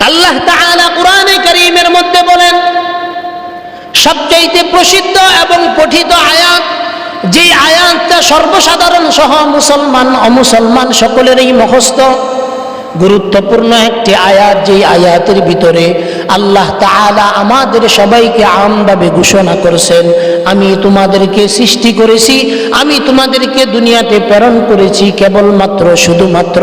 আল্লাহ তাআলা কুরআনে কারীমের মধ্যে বলেন, সবচেয়ে প্রসিদ্ধ এবং পঠিত আয়াত, যে আয়াতটা সর্বসাধারণ সহ মুসলমান অমুসলমান সকলেরই মুখস্থ, গুরুত্বপূর্ণ একটি আয়াত, যে আয়াতের ভিতরে আল্লাহ তাআলা আমাদের সবাইকে আমভাবে ঘোষণা করেছেন, আমি তোমাদেরকে সৃষ্টি করেছি, আমি তোমাদেরকে দুনিয়াতে প্রেরণ করেছি কেবলমাত্র শুধুমাত্র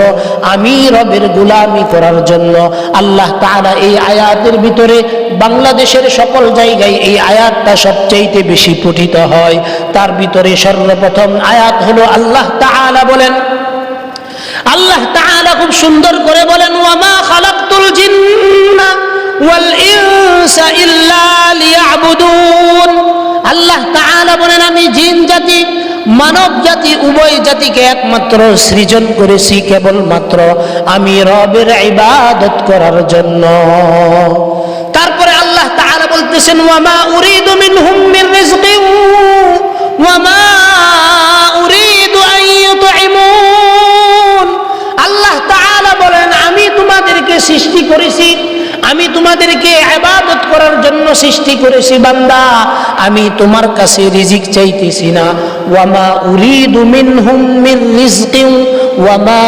আমি রবের গোলামি করার জন্য। আল্লাহ তাআলা এই আয়াতের ভিতরে বাংলাদেশের সকল জায়গায় এই আয়াতটা সবচেয়ে বেশি পঠিত হয়। তার ভিতরে সর্বপ্রথম আয়াত হলো আল্লাহ তাআলা বলেন, আল্লাহ তাআলা খুব সুন্দর করে বলেন, ওয়ামা খালাকতুল জিন্না ওয়াল ইনসা ইল্লা লিয়াবুদুন। আল্লাহ তাআলা বলেন, আমি জিন জাতি মানব জাতি উভয় জাতিকে একমাত্র সৃজন করেছি কেবলমাত্র আমি রবের ইবাদত করার জন্য। তারপরে আল্লাহ তাআলা বলতেছেন, ওয়ামা উরিদু মিনহুম মিন রিজকিন ওয়ামা উরিদু আন ইউতঈমুন। আল্লাহ তাআলা বলেন, আমি তোমাদেরকে সৃষ্টি করেছি, আমি তোমাদেরকে ইবাদত করার জন্য সৃষ্টি করেছি বান্দা, আমি তোমার কাছে রিজিক চাইতেছি না। ওয়ামা উরিদু মিনহুম মিন রিজকিন ওয়ামা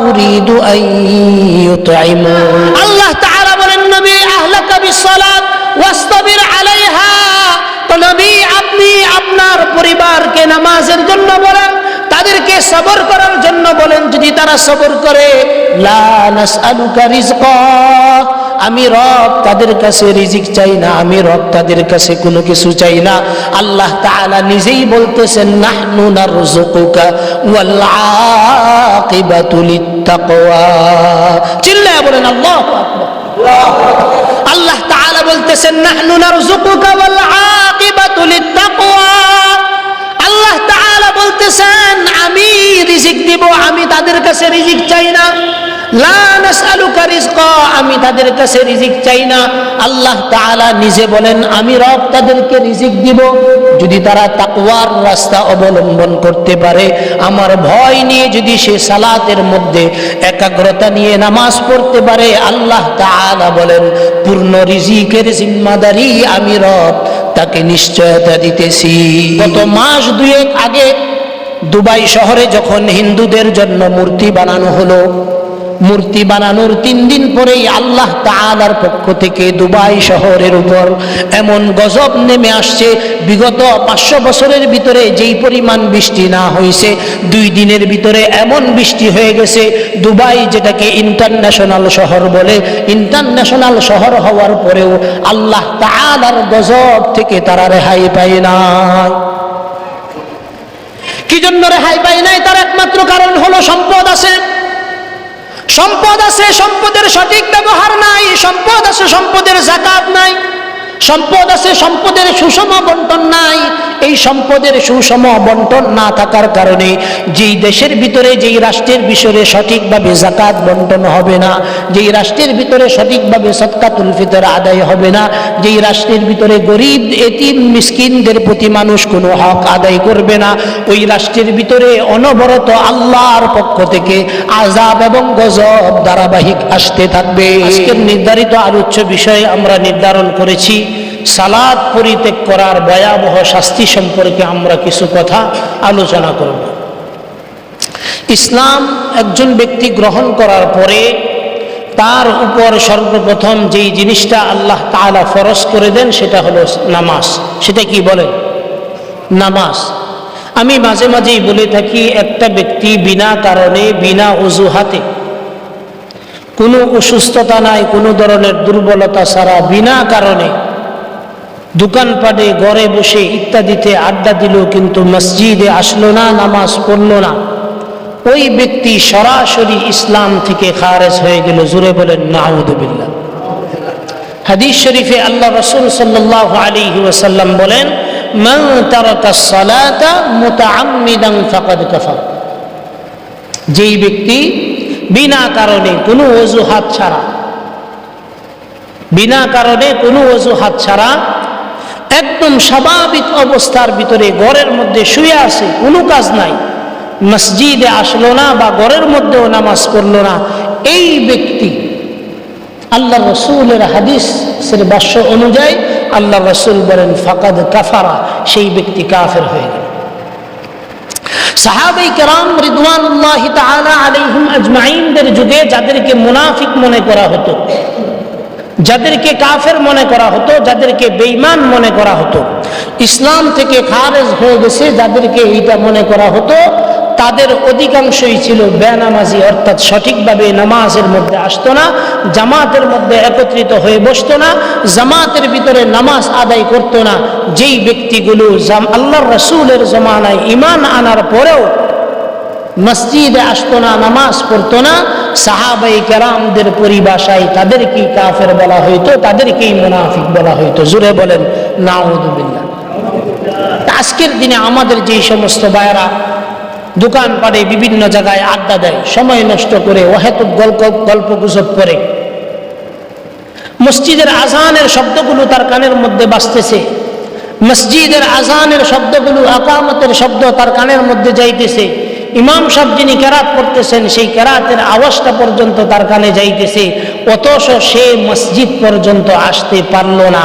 উরিদু আন ইউতঈমুন। আল্লাহ তাআলা বলেন, নবী আহলাকা বিসসালাত ওয়াসতাবির আলাইহা। তো নবী, আপনি আপনার পরিবারকে নামাজের জন্য বলেন, তাদেরকে সবর করার জন্য বলেন। যদি তারা সবর করে, লা নাসআলুকা রিজকা, আমি রব তাদের কাছে রিজিক চাই না, আমি রব তাদের কাছে কোনো কিছু চাই না। আল্লাহ তাআলা নিজেই বলতেছেন, নাহনু নারযুকুকা ওয়াল আকিবাতু লিত্তাকওয়া। চিল্লায়া বলেন আল্লাহু আকবার। আল্লাহ তাআলা বলতেছেন, নাহনু নারযুকুকা ওয়াল আকিবাতু লিত্তাকওয়া। আল্লাহ তাআলা বলতেছেন, আমি রিজিক দিব, আমি তাদের কাছে রিজিক চাই না। লা নাসআলুকা রিজকা, আমি তাদের কাছে রিজিক চাই না। আল্লাহ তাআলা নিজে বলেন, আমি রব তাদেরকে রিজিক দিব যদি তারা তাকওয়ার রাস্তা অবলম্বন করতে পারে, আমার ভয় নিয়ে যদি সে সালাতের মধ্যে একাগ্রতা নিয়ে নামাজ পড়তে পারে। আল্লাহ তাআলা বলেন, পূর্ণ রিজিকের জিম্মাদারি আমি রব তাকে নিশ্চয়তা দিতেছি। গত মাস দুয়েক আগে দুবাই শহরে যখন হিন্দুদের জন্য মূর্তি বানানো হলো, মূর্তি বানানোর 3 দিন পরেই আল্লাহ তাআলার পক্ষ থেকে দুবাই শহরের উপর এমন গজব নেমে আসছে, বিগত 500 বছরের ভিতরে যেই পরিমাণ বৃষ্টি না হয়েছে, 2 দিনের ভিতরে এমন বৃষ্টি হয়ে গেছে। দুবাই যেটাকে ইন্টারন্যাশনাল শহর বলে, ইন্টারন্যাশনাল শহর হওয়ার পরেও আল্লাহ তাআলার গজব থেকে তারা রেহাই পায় না। কি জন্য রেহাই পায় নাই? তার একমাত্র কারণ হলো সম্পদ আছে, সম্পদ আছে, সম্পদের সঠিক ব্যবহার নাই, সম্পদ আছে, সম্পদের যাকাত নাই, সম্পদ আছে, সম্পদের সুষম বন্টন নাই। এই সম্পদের সুষম বন্টন না থাকার কারণে যেই দেশের ভিতরে, যেই রাষ্ট্রের ভিতরে সঠিকভাবে যাকাত বন্টন হবে না, যেই রাষ্ট্রের ভিতরে সঠিকভাবে সদকাতুল ফিতর আদায় হবে না, যেই রাষ্ট্রের ভিতরে গরিব এতিম মিসকিনদের প্রতি মানুষ কোনো হক আদায় করবে না, ওই রাষ্ট্রের ভিতরে অনবরত আল্লাহর পক্ষ থেকে আযাব এবং গজব ধারাবাহিক আসতে থাকবে। আজকের নির্ধারিত আলোচ্য বিষয়ে আমরা নির্ধারণ করেছি সালাত পরিত্যাগ করার ভয়াবহ শাস্তি সম্পর্কে আমরা কিছু কথা আলোচনা করব। ইসলাম একজন ব্যক্তি গ্রহণ করার পরে তার উপর সর্বপ্রথম যেই জিনিসটা আল্লাহ তাআলা ফরজ করে দেন সেটা হলো নামাজ। সেটা কি বলেন? নামাজ। আমি মাঝে মাঝেই বলে থাকি, একটা ব্যক্তি বিনা কারণে, বিনা অজুহাতে, কোনো অসুস্থতা নাই, কোনো ধরনের দুর্বলতা ছাড়া বিনা কারণে দোকানপাটে, ঘরে বসে ইত্যাদিতে আড্ডা দিল, কিন্তু মসজিদে আসলো না, নামাজ পড়লো না, ওই ব্যক্তি সরাসরি ইসলাম থেকে খারেজ হয়ে গেল। জোরে বলেন নাউযুবিল্লাহ। হাদিস শরীফে আল্লাহ রাসূল সাল্লাল্লাহু আলাইহি ওয়াসাল্লাম বলেন, মান তারাকাস সালাতা মুতাআম্মিদান ফাকাদ কাফার। যেই ব্যক্তি বিনা কারণে, কোনো অজুহাত ছাড়া, বিনা কারণে কোনো অজুহাত ছাড়া একদম স্বাভাবিক অবস্থার ভিতরে ঘরের মধ্যে শুয়ে আছে, কোনো কাজ নাই, মসজিদে আসলো না বা ঘরের মধ্যেও নামাজ পড়লো না, এই ব্যক্তি আল্লাহ রসুলের হাদিসের ভাষ্য অনুযায়ী আল্লাহ রসুল বলেন ফাকাদ কাফারা, সেই ব্যক্তি কাফের হয়ে গেল। সাহাবাই কেরাম রিদওয়ানুল্লাহি তাআলা আলাইহিম আজমাইনদের যুগে যাদেরকে মুনাফিক মনে করা হতো, যাদেরকে কাফের মনে করা হতো, যাদেরকে বেঈমান মনে করা হতো, ইসলাম থেকে খারেজ হয়ে গেছে যাদেরকে এইটা মনে করা হতো, তাদের অধিকাংশই ছিল বেনামাজি, অর্থাৎ সঠিকভাবে নামাজের মধ্যে আসতো না, জামাতের মধ্যে একত্রিত হয়ে বসতো না, জামাতের ভিতরে নামাজ আদায় করতো না। যেই ব্যক্তিগুলো আল্লাহর রাসূলের জমানায় ঈমান আনার পরেও মসজিদে আসতো না, নামাজ পড়তো না, সাহাবায়ে কেরামদের পরিভাষায় তাদেরকেই কাফের বলা হইতো, তাদেরকেই মুনাফিক বলা হইতো। জোরে বলেন নাউযুবিল্লাহ। আজকের দিনে আমাদের যেই সমস্ত ভাইয়েরা দোকান পাড়ে বিভিন্ন জায়গায় আড্ডা দেয়, সময় নষ্ট করে, অহেতুক গল্প গুজব করে, মসজিদের আজানের শব্দগুলো তার কানের মধ্যে বাজতেছে, মসজিদের আজানের শব্দগুলো, আকামতের শব্দ তার কানের মধ্যে যাইতেছে, ইমাম সাহেব যিনি কেরাত পড়তেছেন সেই কেরাতের আওয়াজটা পর্যন্ত তার কানে যাইতেছে, অথচ সে মসজিদ পর্যন্ত আসতে পারল না।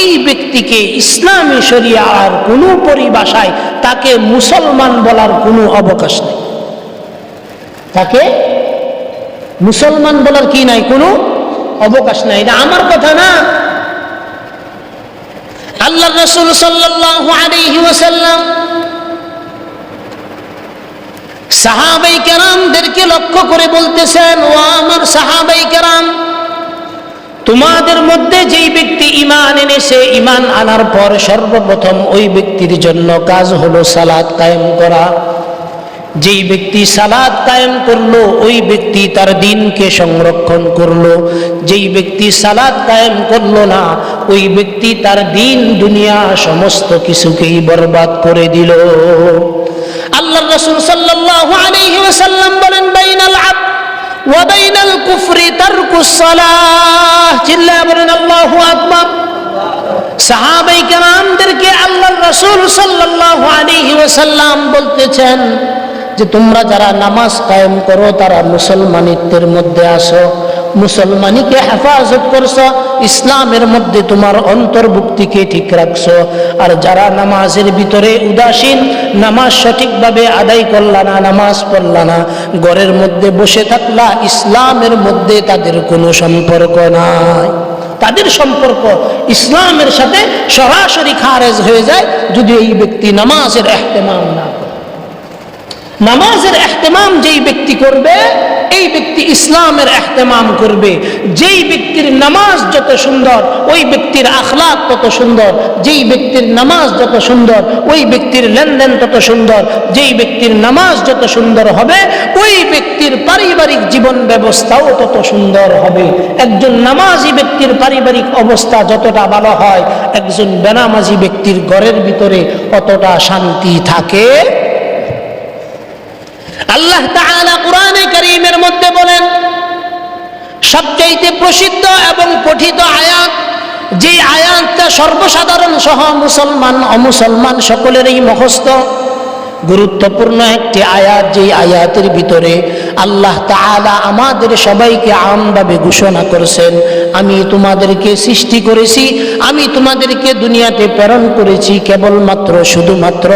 এই ব্যক্তিকে ইসলামী শরিয়ার কোনো পরিভাষায় তাকে মুসলমান বলার কোনো অবকাশ নেই। তাকে মুসলমান বলার কি নাই, কোনো অবকাশ নাই। এটা আমার কথা না, আল্লাহর রাসূল সাল্লাল্লাহু আলাইহি ওয়াসাল্লাম সাহাবাই কেরামদেরকে লক্ষ্য করে বলতেছেন, ও আমার সাহাবাই কেরাম, তোমাদের মধ্যে যেই ব্যক্তি ঈমান এনেছে, ঈমান আনার পর সর্বপ্রথম ওই ব্যক্তির জন্য কাজ হলো সালাত কায়েম করা। যেই ব্যক্তি সালাত কায়েম করলো ওই ব্যক্তি তার দ্বীনকে সংরক্ষণ করলো। যেই ব্যক্তি সালাত কায়েম করলো না ওই ব্যক্তি তার দ্বীন দুনিয়া সমস্ত কিছুকেই বরবাদ করে দিল। আল্লাহর রাসূল সাল্লাল্লাহু আলাইহি ওয়াসাল্লাম বলেন, বাইনাল আবদ ওয়া বাইনাল কুফরি তারকুস সালাহ। চিল্লায়া বলেন আল্লাহু আকবার। সাহাবায়ে কেরামদেরকে আল্লাহর রাসূল সাল্লাল্লাহু আলাইহি ওয়াসাল্লাম বলতেছেন যে তোমরা যারা নামাজ কায়েম করো তারা মুসলমানিত্বের মধ্যে আসো, মুসলমানিকে হেফাজত করছো, ইসলামের মধ্যে তোমার অন্তর্ভুক্তিকে ঠিক রাখছো। আর যারা নামাজের ভিতরে উদাসীন, নামাজ সঠিকভাবে আদায় করলা না, নামাজ পড়লা না, ঘরের মধ্যে বসে থাকলা, ইসলামের মধ্যে তাদের কোনো সম্পর্ক নাই। তাদের সম্পর্ক ইসলামের সাথে সরাসরি খারেজ হয়ে যায় যদি এই ব্যক্তি নামাজের ইহতিমাম না করে। নামাজের ইহতিমাম যেই ব্যক্তি করবে এই ব্যক্তি ইসলামের ইহতিমাম করবে। যেই ব্যক্তির নামাজ যত সুন্দর ওই ব্যক্তির আখলাক তত সুন্দর, যেই ব্যক্তির নামাজ যত সুন্দর ওই ব্যক্তির লেনদেন তত সুন্দর, যেই ব্যক্তির নামাজ যত সুন্দর হবে ওই ব্যক্তির পারিবারিক জীবন ব্যবস্থাও তত সুন্দর হবে। একজন নামাজি ব্যক্তির পারিবারিক অবস্থা যতটা ভালো হয় একজন বেনামাজি ব্যক্তির ঘরের ভিতরে অতটা শান্তি থাকে। আল্লাহ তাআলা কুরআনে কারীমের মধ্যে বলেন, সবচেয়ে প্রসিদ্ধ এবং পঠিত আয়াত, যে আয়াতটা সর্বসাধারণ সহ মুসলমান অমুসলমান সকলেরই মুখস্থ, গুরুত্বপূর্ণ একটি আয়াত, যে আয়াতের ভিতরে আল্লাহ তাআলা আমাদের সবাইকে আমভাবে ঘোষণা করেছেন, আমি তোমাদেরকে সৃষ্টি করেছি, আমি তোমাদেরকে দুনিয়াতে প্রেরণ করেছি কেবলমাত্র শুধুমাত্র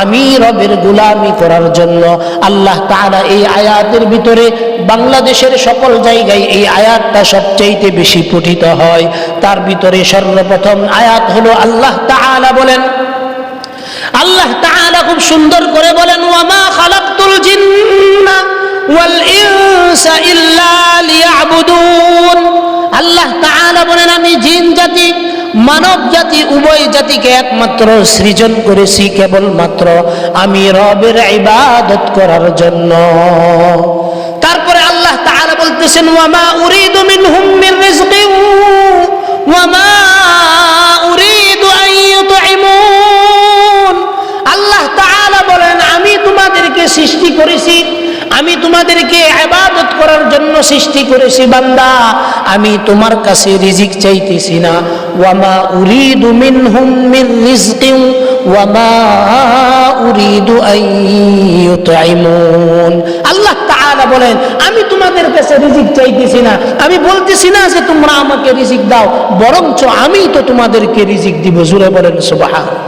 আমি রবের গোলামি করার জন্য। আল্লাহ তাআলা এই আয়াতের ভিতরে বাংলাদেশের সকল জায়গায় এই আয়াতটা সবচেয়ে বেশি পঠিত হয়। তার ভিতরে সর্বপ্রথম আয়াত হলো আল্লাহ তাআলা বলেন, আল্লাহ তাআলা খুব সুন্দর করে বলেন, ওয়ামা খালাকতুল জিন্না ওয়াল ইনসা ইল্লা লিয়াবুদুন। আল্লাহ তাআলা বলেন, আমি জিন জাতি মানব জাতি উভয় জাতিকে একমাত্র সৃজন করেছি কেবলমাত্র আমি রবের ইবাদত করার জন্য। তারপরে আল্লাহ তাআলা বলতেছেন, ওয়ামা উরিদু মিনহুম মির রিজকিন ওয়ামা উরিদু আন ইউতঈমুন। আল্লাহ তাআলা বলেন, আমি তোমাদেরকে সৃষ্টি করেছি, আমি তোমাদেরকে ইবাদত করার জন্য সৃষ্টি করেছি বান্দা, আমি তোমার কাছে রিজিক চাইতেছি না। ওয়ামা উরিদু মিনহুম মির রিজকিন ওয়ামা উরিদু আন ইউতঈমুন। আল্লাহ তাআলা তাআলা বলেন, আমি তোমাদের কাছে রিজিক চাইতেছি না, আমি বলতেছি না যে তোমরা আমাকে রিজিক দাও, বরঞ্চ আমি তো তোমাদেরকে রিজিক দিব। জোরে বলেন সুবহানাল্লাহ।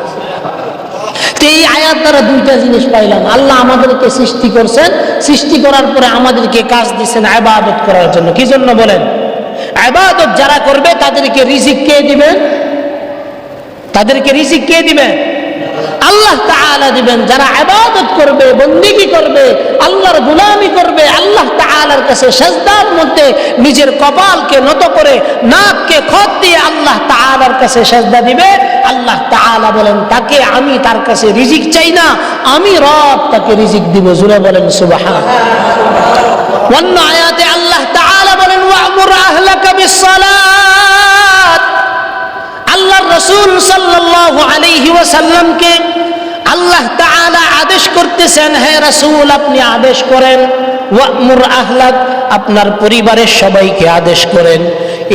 এই আয়াত দ্বারা দুইটা জিনিস পাইলাম, আল্লাহ আমাদেরকে সৃষ্টি করছেন, সৃষ্টি করার পরে আমাদেরকে কাজ দিচ্ছেন ইবাদত করার জন্য। কি জন্য বলেন? ইবাদত যারা করবে তাদেরকে রিজিক কে দিবেন? তাদেরকে রিজিক কে দিবেন? আল্লাহ তাআলা দিবেন। যারা ইবাদত করবে, বন্দেগী করবে, আল্লাহর গোলামি করবে, আল্লাহ তাআলার কাছে সিজদার মধ্যে নিজের কপালকে নত করে নাককে খত দিয়ে আল্লাহ তাআলার কাছে সিজদা দিবে, আল্লাহ তাআলা বলেন তাকে আমি তার কাছে রিজিক চাই না, আমি রব তাকে রিজিক দিব। জোরে বলেন সুবহানাল্লাহ। অন্য আয়াতে আল্লাহ তাআলা বলেন ওয়া'মুর আহলাকা বিস-সালাত। আল্লাহর রাসূল সাল্লাল্লাহু আলাইহি ওয়াসাল্লামকে আল্লাহ তাআলা আদেশ করতেছেন, হে রাসূল আপনি আদেশ করেন, ওয়া'মুর আহলাক, আপনার পরিবারের সবাইকে আদেশ করেন।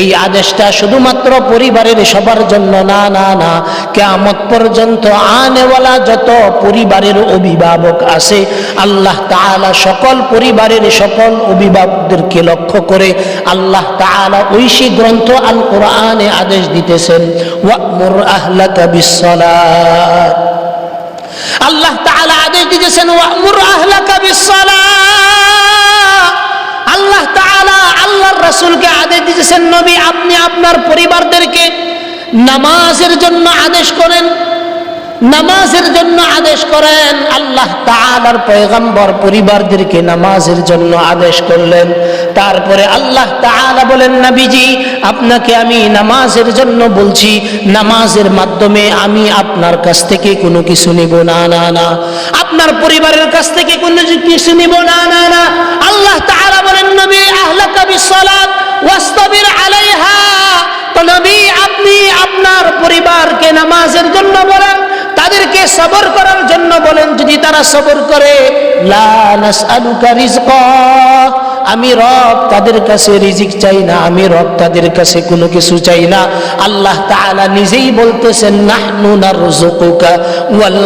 এই আদেশটা শুধুমাত্র পরিবারের সবার জন্য না, না না, কিয়ামত পর্যন্ত আনেওয়ালা যত পরিবারের অভিভাবক আছে, আল্লাহ তাআলা সকল পরিবারের সকল অভিভাবকদেরকে লক্ষ্য করে আল্লাহ তাআলা ঐশী গ্রন্থ আল কোরআনে আদেশ দিতেছেন, ওয়া'মুর আহলাকা বিস-সালাত। আল্লাহ তাআলা আদেশ দিতেছেন ওয়া'মুর আহলাকা বিস-সালাত। আল্লাহ তাআলা আল্লাহর রাসূলকে আদেশ দিতেছেন, নবী আপনি আপনার পরিবারদেরকে নামাজের জন্য আদেশ করেন, নামাজের জন্য আদেশ করেন। আল্লাহ তাআলার পয়গম্বর পরিবারদেরকে নামাজের জন্য আদেশ করলেন। তারপরে আল্লাহ তাআলা বলেন, নবীজি আপনাকে আমি নামাজের জন্য বলছি, নামাজের মাধ্যমে আমি আপনার কাছ থেকে কোনো কিছু নিব না, না না, আপনার পরিবারের কাছ থেকে কোনো কিছু নিব না, না না। আল্লাহ তাআলা বলেন, নবী আহলাকা বিস-সালাত ওয়াসতাবির আলাইহা। তো নবী আপনি আপনার পরিবারকে নামাজের জন্য বলেন, তাদেরকে সবর করার জন্য বলেন। যদি তারা সবর করে, লা নাসআলুকা রিজকা, আমি রব তাদের কাছে রিজিক চাই না, আমি রব তাদের কাছে কোনো কিছু চাই না। আল্লাহ তাআলা নিজেই বলতেছেন, নাহনু নারযুকুকা ওয়াল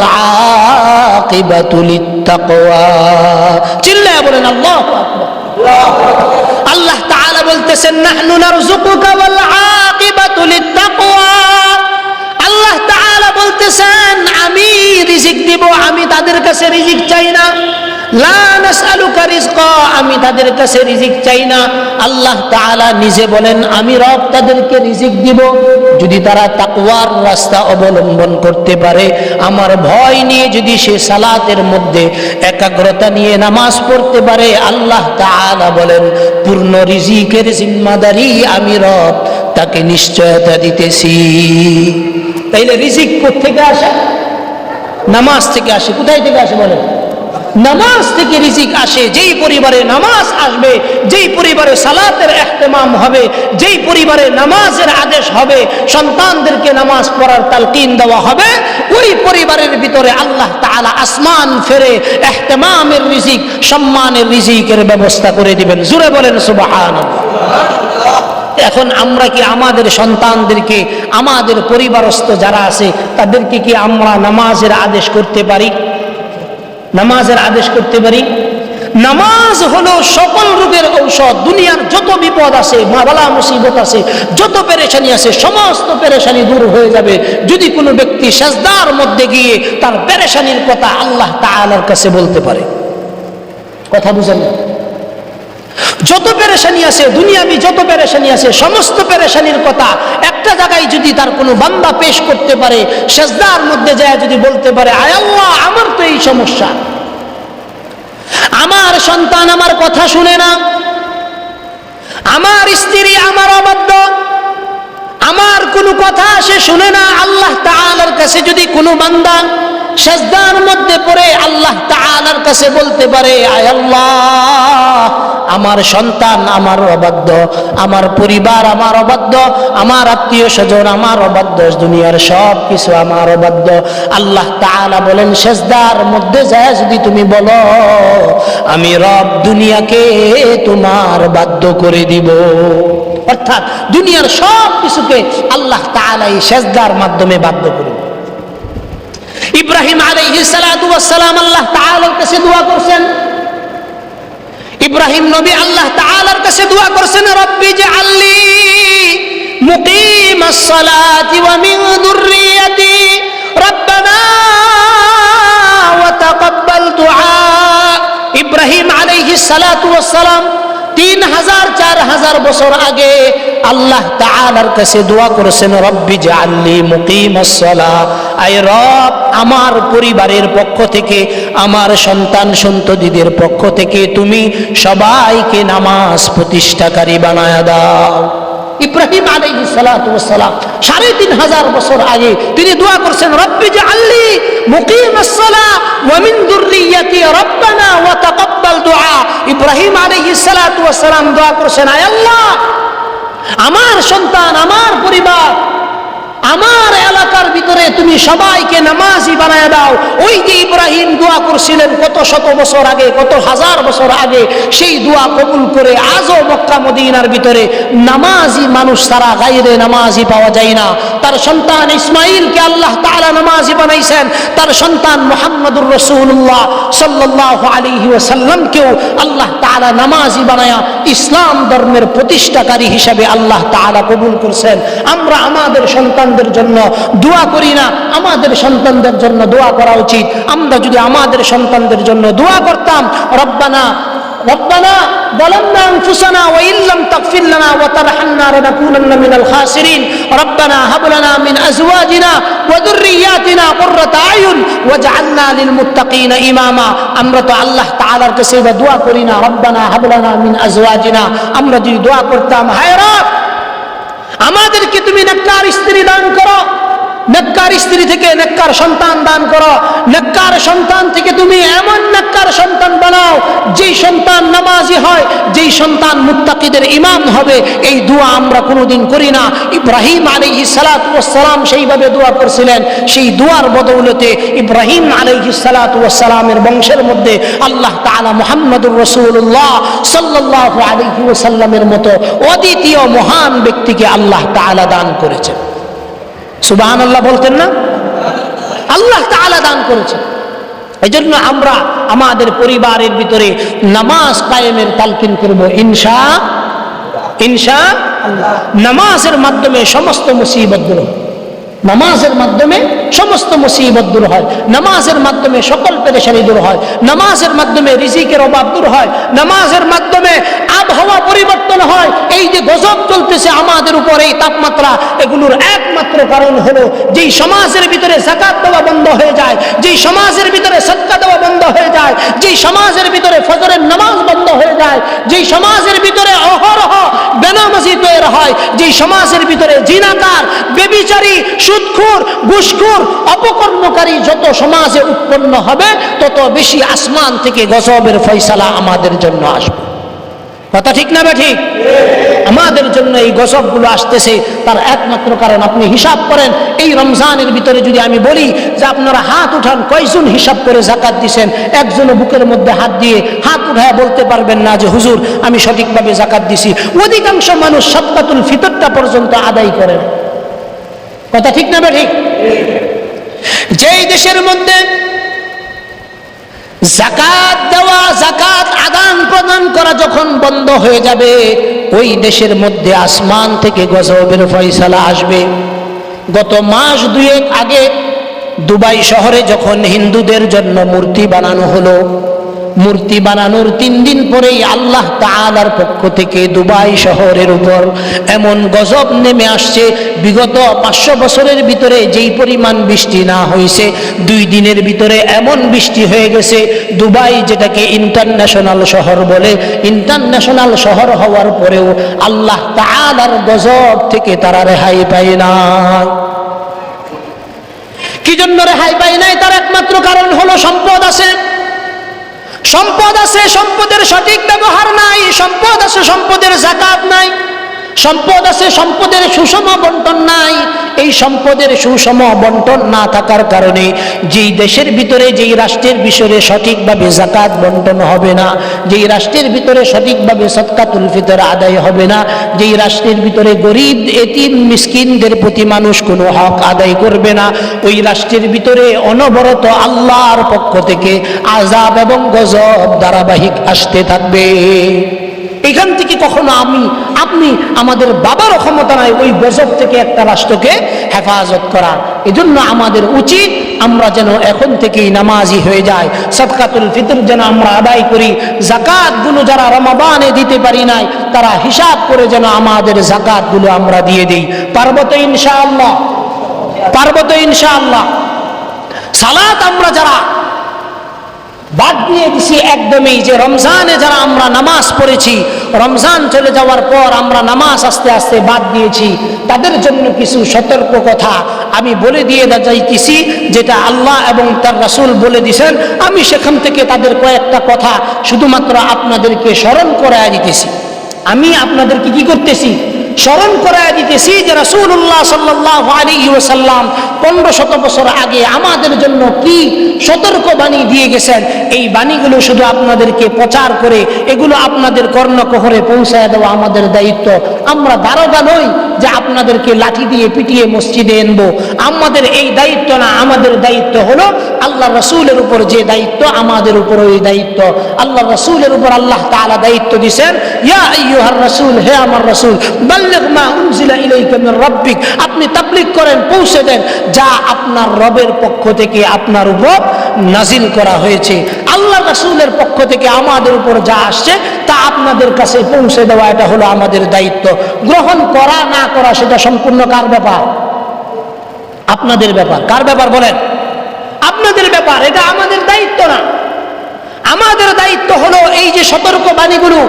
আকিবাতু লিত্তাকওয়া। চিল্লায়া বলেন আল্লাহু আকবার। আল্লাহ তাআলা বলতেছেন, নাহনু নারযুকুকা ওয়াল আকিবাতু লিত্তাকওয়া। আল্লাহ তাআলা বলতেছেন আমি রিজিক দিব, আমি তাদের কাছে রিজিক চাই না। লা নাসআলুকা রিজকা, আমি তাদের কাছে রিজিক চাই না। আল্লাহ তাআলা নিজে বলেন আমি রব তাদেরকে রিজিক দিব যদি তারা তাকওয়ার রাস্তা অবলম্বন করতে পারে, আমার ভয় নিয়ে যদি সে সালাতের মধ্যে একাগ্রতা নিয়ে নামাজ পড়তে পারে। আল্লাহ তাআলা বলেন পূর্ণ রিজিকের জিম্মাদারি আমি রব তাকে নিশ্চয়তা দিতেছি। তাইলে রিজিক কোথেকে আসে? নামাজ থেকে আসে। কোথায় থেকে আসে বলেন? নামাজ থেকে রিজিক আসে। যেই পরিবারে নামাজ আসবে, যেই পরিবারে সালাতের ইহতিমাম হবে, যেই পরিবারে নামাজের আদেশ হবে, সন্তানদেরকে নামাজ পড়ার তালকিন দেওয়া হবে, ওই পরিবারের ভিতরে আল্লাহ তাআলা আসমান ফেরে ইহতিমামের রিজিক, সম্মানের রিজিকের ব্যবস্থা করে দিবেন। জোরে বলেন সুবহানাল্লাহ। এখন আমরা কি আমাদের সন্তানদেরকে, আমাদের পরিবারস্থ যারা আছে তাদেরকে কি আমরা নামাজের আদেশ করতে পারি? নামাজের আদেশ করতে পারি? নামাজ হলো সকল রোগের ঔষধ। দুনিয়ার যত বিপদ আছে, বালা মুসিবত আছে, যত পেরেশানি আছে, সমস্ত পেরেশানি দূর হয়ে যাবে যদি কোনো ব্যক্তি সিজদার মধ্যে গিয়ে তার পেরেশানির কথা আল্লাহ তাআলার কাছে বলতে পারে। কথা বুঝেন? যত পেরেশানি আছে, দুনিয়াবি যত পেরেশানি আছে, সমস্ত পেরেশানির কথা একটা জায়গায় যদি তার কোনো বান্দা পেশ করতে পারে, সিজদার মধ্যে যায় যদি বলতে পারে, আয় আল্লাহ আমার তো এই সমস্যা, আমার সন্তান আমার কথা শুনে না, আমার স্ত্রী আমার অবাধ্য, আমার কোনো কথা সে শুনে না। আল্লাহ তাআলার কাছে যদি কোনো বান্দা সিজদার মধ্যে পড়ে আল্লাহ তাআলার কাছে বলতে পারে, আয় আল্লাহ আমার সন্তান আমার অবাধ্য, আমার পরিবার আমার অবাধ্য, আমার আত্মীয় স্বজন আমার অবাধ্য, দুনিয়ার সব কিছু আমার অবাধ্য। আল্লাহ তাআলা বলেন সিজদার মধ্যে যায় যদি তুমি বলো আমি রব দুনিয়াকে তোমার বাধ্য করে দিব। অর্থাৎ দুনিয়ার সব কিছুকে আল্লাহ তাআলা এই সিজদার মাধ্যমে বাধ্য করে। ইব্রাহিম আলাইহিস সালাতু ওয়াস সালাম আল্লাহ তাআলার কাছে দোয়া করছেন। ইব্রাহিম নবী আল্লাহ তাআলার কাছে দোয়া করছেন, রব্বি জাআলনি মুকিমাস সালাতি ওয়া মিন যুররিয়াতি রব্বানা ওয়া তাকাব্বাল দুআ। ইব্রাহিম আলাইহিস সালাতু ওয়াস সালাম 3000-4000 বছর আগে আল্লাহ তাআলার কাছে দোয়া করেছেন, রব্বি জাআলনি মুকিমাস সালাহ, আয় রব আমার পরিবারের পক্ষ থেকে, আমার সন্তান সন্ততিদের পক্ষ থেকে তুমি সবাইকে নামাজ প্রতিষ্ঠাকারী বানায়া দাও। ইব্রাহিম আলাইহিস সালাতু ওয়াস সালাম 3500 বছর আগে তিনি দোয়া করছেন, রব্বি জাআলনি মুকিমাস সালাহ ওয়া মিন যুররিয়াতি রব্বানা ওয়া তাকাব্বাল দুআ। ইব্রাহিম আলাইহিস সালাতু ওয়াস সালাম দোয়া করছেন, আয় আল্লাহ আমার সন্তান, আমার পরিবার, আমার এলাকার ভিতরে তুমি সবাইকে নামাজি বানায় দাও। ওই যে ইব্রাহিম দোয়া করছিলেন কত শত বছর আগে, কত হাজার বছর আগে, সেই দোয়া কবুল করে আজও মক্কা মদিনার ভিতরে নামাজি মানুষ ছাড়া গায়রে নামাজি পাওয়া যায় না। তার সন্তান ইসমাইলকে আল্লাহ তাআলা নামাজি বানাইছেন, তার সন্তান মুহাম্মদুর রাসূলুল্লাহ সাল্লাল্লাহু আলাইহি ওয়াসাল্লামকেও আল্লাহ তাআলা নামাজি বানায়া ইসলাম ধর্মের প্রতিষ্ঠাকারী হিসাবে আল্লাহ তাআলা কবুল করছেন। আমরা আমাদের সন্তানদের জন্য দোয়া করি না, আমাদের সন্তানদের জন্য দোয়া করা উচিত। আমরা যদি আমাদের সন্তানদের জন্য দোয়া করতাম, রব্বানা রব্বানা যালামনা আনফুসানা ওয়া ইল্লাম তাগফির লানা ওয়া তারহামনা লানাকুনান্না মিনাল খাসিরিন রব্বানা হাব লানা মিন আজওয়াজিনা ওয়া যুররিয়াতিনা কুররাতা আয়ুন ওয়াজআলনা লিল মুত্তাকিনা ইমামা। আমরা তো আল্লাহ তাআলার কাছে দোয়া করি না, রব্বানা হাব লানা মিন আজওয়াজিনা। আমরা যদি দোয়া করতাম, হায় রব আমাদেরকে তুমি নেককার স্ত্রী দান করো, নেককার স্ত্রী থেকে নেককার সন্তান দান করো, নেককার সন্তান থেকে তুমি এমন নেককার সন্তান বানাও যেই সন্তান নামাজি হয়, যেই সন্তান মুত্তাকিদের ইমাম হবে। এই দোয়া আমরা কোনোদিন করি না। ইব্রাহিম আলাইহিস সালাতু ওয়াস সালাম সেইভাবে দোয়া করছিলেন। সেই দোয়ার বদৌলতে ইব্রাহিম আলাইহিস সালাতু ওয়াস সালামের বংশের মধ্যে আল্লাহ তাআলা মুহাম্মদুর রাসূলুল্লাহ সাল্লাল্লাহু আলাইহি ওয়াসাল্লামের মতো অদ্বিতীয় মহান ব্যক্তিকে আল্লাহ তাআলা দান করেছেন। সুবহানাল্লাহ বলতেন না? আল্লাহ তাআলা দান করেছেন। এই জন্য আমরা আমাদের পরিবারের ভিতরে নামাজ কায়েমের তালকিন করব ইনশাআল্লাহ। নামাজের মাধ্যমে সমস্ত মুসিবত দূর হয়, নামাজের মাধ্যমে সমস্ত মুসিবত দূর হয়, নামাজের মাধ্যমে সকল পেরেশানি দূর হয়, নামাজের মাধ্যমে রিজিকের অভাব দূর হয়, নামাজের মাধ্যমে আবহাওয়া পরিবর্তন হয়। এই যে গজব চলতেছে আমাদের উপর, এই তাপমাত্রা, এগুলোর একমাত্র কারণ হলো যেই সমাজের ভিতরে যাকাত দেওয়া বন্ধ হয়ে যায়, যেই সমাজের ভিতরে সাদকা দেওয়া বন্ধ হয়ে যায়, যেই সমাজের ভিতরে ফজরের নামাজ বন্ধ হয়ে যায়, যেই সমাজের ভিতরে অহরহ বেনামাজি তৈরি হয়, যেই সমাজের ভিতরে জিনাকার, ব্যভিচারী, সুদখোর, ঘুষখোর, অপকর্মকারী যত সমাজে উৎপন্ন হবে, তত বেশি আসমান থেকে গজবের ফয়সালা আমাদের জন্য আসবে। কথা ঠিক না ঠিক? আমাদের জন্য এই গজবগুলো আসতেছে, তার একমাত্র কারণ আপনি হিসাব করেন। এই রমজানের ভিতরে যদি আমি বলি যে আপনারা হাত উঠান, কয়জন হিসাব করে যাকাত দিছেন? একজনও বুকের মধ্যে হাত দিয়ে হাত উঠায় বলতে পারবেন না যে হুজুর আমি সঠিকভাবে যাকাত দিছি। অধিকাংশ মানুষ সাদকাতুল ফিতরটা পর্যন্ত আদায় করেন। কথা ঠিক না ঠিক? যেই দেশের মধ্যে যাকাত দেওয়া, যাকাত আদান প্রদান করা যখন বন্ধ হয়ে যাবে, ওই দেশের মধ্যে আসমান থেকে গজবের ফয়সালা আসবে। গত মাস দুয়েক আগে দুবাই শহরে যখন হিন্দুদের জন্য মূর্তি বানানো হলো, মূর্তি বানানোর 3 দিন পরেই আল্লাহ তাআলার পক্ষ থেকে দুবাই শহরের উপর এমন গজব নেমে আসছে, বিগত 500 বছরের ভিতরে যেই পরিমাণ বৃষ্টি না হয়েছে, 2 দিনের ভিতরে এমন বৃষ্টি হয়ে গেছে। দুবাই যেটাকে ইন্টারন্যাশনাল শহর বলে, ইন্টারন্যাশনাল শহর হওয়ার পরেও আল্লাহ তাআলার গজব থেকে তারা রেহাই পায় না। কি জন্য রেহাই পায় নাই? তার একমাত্র কারণ হলো সম্পদ আছে, সম্পদ আছে, সম্পদের সঠিক ব্যবহার নাই, সম্পদ আছে, সম্পদের যাকাত নাই। সম্পদ আছে, সম্পদের সুষম বন্টন নাই। এই সম্পদের সুষম বন্টন না থাকার কারণে যেই দেশের ভিতরে, যেই রাষ্ট্রের ভিতরে সঠিকভাবে যাকাত বন্টন হবে না, যেই রাষ্ট্রের ভিতরে সঠিকভাবে সদকাতুল ফিতর আদায় হবে না, যেই রাষ্ট্রের ভিতরে গরিব এতিম মিসকিনদের প্রতি মানুষ কোনো হক আদায় করবে না, ওই রাষ্ট্রের ভিতরে অনবরত আল্লাহর পক্ষ থেকে আযাব এবং গজব ধারাবাহিক আসতে থাকবে। এখান থেকে কখনো আপনি আমাদের বাবারও ক্ষমতা নাই ওই গজব থেকে একটা রাষ্ট্রকে হেফাজত করার। এজন্য আমাদের উচিত আমরা যেন এখন থেকেই নামাজি হয়ে যাই, সদকাতুল ফিতর যেন আমরা আদায় করি, যাকাতগুলো যারা রমাদানে দিতে পারি নাই তারা হিসাব করে যেন আমাদের যাকাতগুলো আমরা দিয়ে দিই। পারবো তো ইনশাআল্লাহ? পারবো তো ইনশাআল্লাহ? সালাত আমরা যারা বাদ দিয়ে দিছি একদমই, যে রমজানে যারা আমরা নামাজ পড়েছি, রমজান চলে যাওয়ার পর আমরা নামাজ আস্তে আস্তে বাদ দিয়েছি, তাদের জন্য কিছু সতর্ক কথা আমি বলে দিয়ে যাইতেছি, যেটা আল্লাহ এবং তার রাসূল বলে দিয়েছেন। আমি সেখান থেকে তাদের কয়েকটা কথা শুধুমাত্র আপনাদেরকে স্মরণ করায় দিতেছি। আমি আপনাদেরকে কি করতেছি? স্মরণ করায় দিতেছি যে রাসূলুল্লাহ সাল্লাল্লাহু আলাইহি ওয়াসাল্লাম 1500 বছর আগে আমাদের জন্য কি সতর্ক বাণী দিয়ে গেছেন। এই বাণীগুলো শুধু আপনাদেরকে প্রচার করে এগুলো আপনাদের কর্ণকুহরে পৌঁছায় দেওয়া আমাদের দায়িত্ব। আমরা দারোগা নই যে আপনাদেরকে লাঠি দিয়ে পিটিয়ে মসজিদে আনবো, আমাদের এই দায়িত্ব না। আমাদের দায়িত্ব হলো আল্লাহ রাসূলের উপর যে দায়িত্ব, আমাদের উপর ওই দায়িত্ব। আল্লাহ রাসূলের উপর আল্লাহ তাআলা দায়িত্ব দিয়েছেন, ইয়া আইয়ুহার রাসূল, হে আমার রাসূল, বাল্লিগ মা উনজিলা ইলাইকা মির রাব্বিক, আপনি তাবলীগ করেন, পৌঁছে দেন যা আপনার রবের পক্ষ থেকে আপনার উপর নাজিল করা হয়েছে। আল্লাহ রাসূলের পক্ষ থেকে আমাদের উপর যা আসছে তা আপনাদের কাছে পৌঁছে দেওয়া, এটা হলো আমাদের দায়িত্ব। গ্রহণ করা না করা সেটা সম্পূর্ণ কার ব্যাপার? আপনাদের ব্যাপার। কার ব্যাপার বলেন? আপনাদের ব্যাপার। এটা আমাদের দায়িত্ব না। আমাদের দায়িত্ব হলো এই যে সতর্ক বাণীগুলো,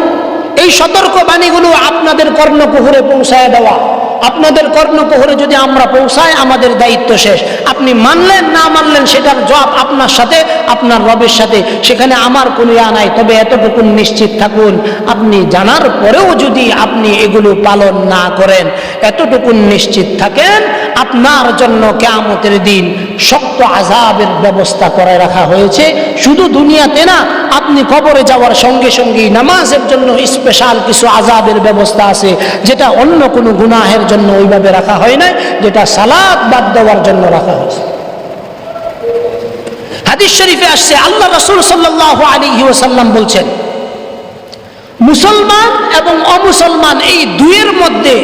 এই সতর্ক বাণীগুলো আপনাদের কর্ণকুহরে পৌঁছায় দেওয়া। আপনাদের কর্ণকুহরে যদি আমরা পৌঁছাই আমাদের দায়িত্ব শেষ। আপনি মানলেন না মানলেন সেটার জবাব আপনার সাথে, আপনার রবের সাথে, সেখানে আমার কোনো ইয়া নাই। তবে এতটুকু নিশ্চিত থাকুন, আপনি জানার পরেও যদি আপনি এগুলো পালন না করেন, এতটুকু নিশ্চিত থাকেন আপনার জন্য কিয়ামতের দিন শক্ত আযাবের ব্যবস্থা করে রাখা হয়েছে। শুধু দুনিয়াতে না, আপনি কবরে যাওয়ার সঙ্গে সঙ্গেই নামাজের জন্য স্পেশাল কিছু আযাবের ব্যবস্থা আছে, যেটা অন্য কোনো গুনাহের জন্য ওইভাবে রাখা হয় না, যেটা সালাত বাদ দেওয়ার জন্য রাখা হয়েছে। হাদিস শরীফে আসছে, আল্লাহ রাসূল সাল্লাল্লাহু আলাইহি ওয়াসাল্লাম বলছেন, মুসলমান এবং অমুসলমান এই দুইয়ের মধ্যে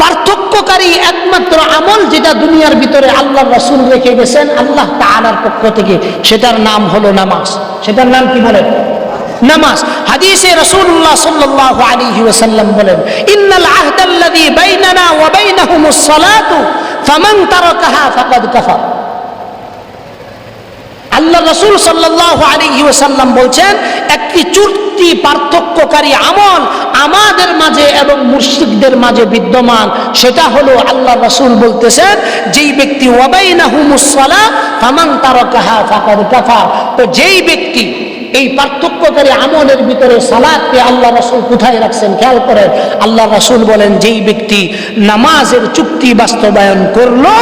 পার্থক্যকারী একমাত্র আমল যেটা দুনিয়ার ভিতরে আল্লাহ রাসূল রেখে গেছেন আল্লাহ তাআলার পক্ষ থেকে, সেটার নাম হলো নামাজ। সেটার নাম কি বলেন? নামাজ। হাদিসে রাসূলুল্লাহ সাল্লাল্লাহু আলাইহি ওয়াসাল্লাম বলেন, ইন্নাল আহদাল্লাযী বাইনানা ওয়া বাইনাহুমুস সালাতু ফামান তারাকাহা ফাকাদ কাফার। আল্লাহ রাসূল সাল্লাল্লাহু আলাইহি ওয়াসাল্লাম বলছেন, একটি চুক্তি পার্থক্যকারী আমল আমাদের মাঝে এবং মুশরিকদের মাঝে বিদ্যমান, সেটা হলো আল্লাহ রাসূল বলতেছেন, যেই ব্যক্তি ওয়া বাইনাহুমুস সালাত ফামান তারাকাহা ফাকাদ কাফার। তো যেই ব্যক্তি এই পার্থক্যকারী আমলের ভিতরে সালাতকে আল্লাহ রাসূল কোথায় রাখছেন খেয়াল করেন। আল্লাহ রাসূল বলেন, যেই ব্যক্তি নামাজের চুক্তি বাস্তবায়ন করলো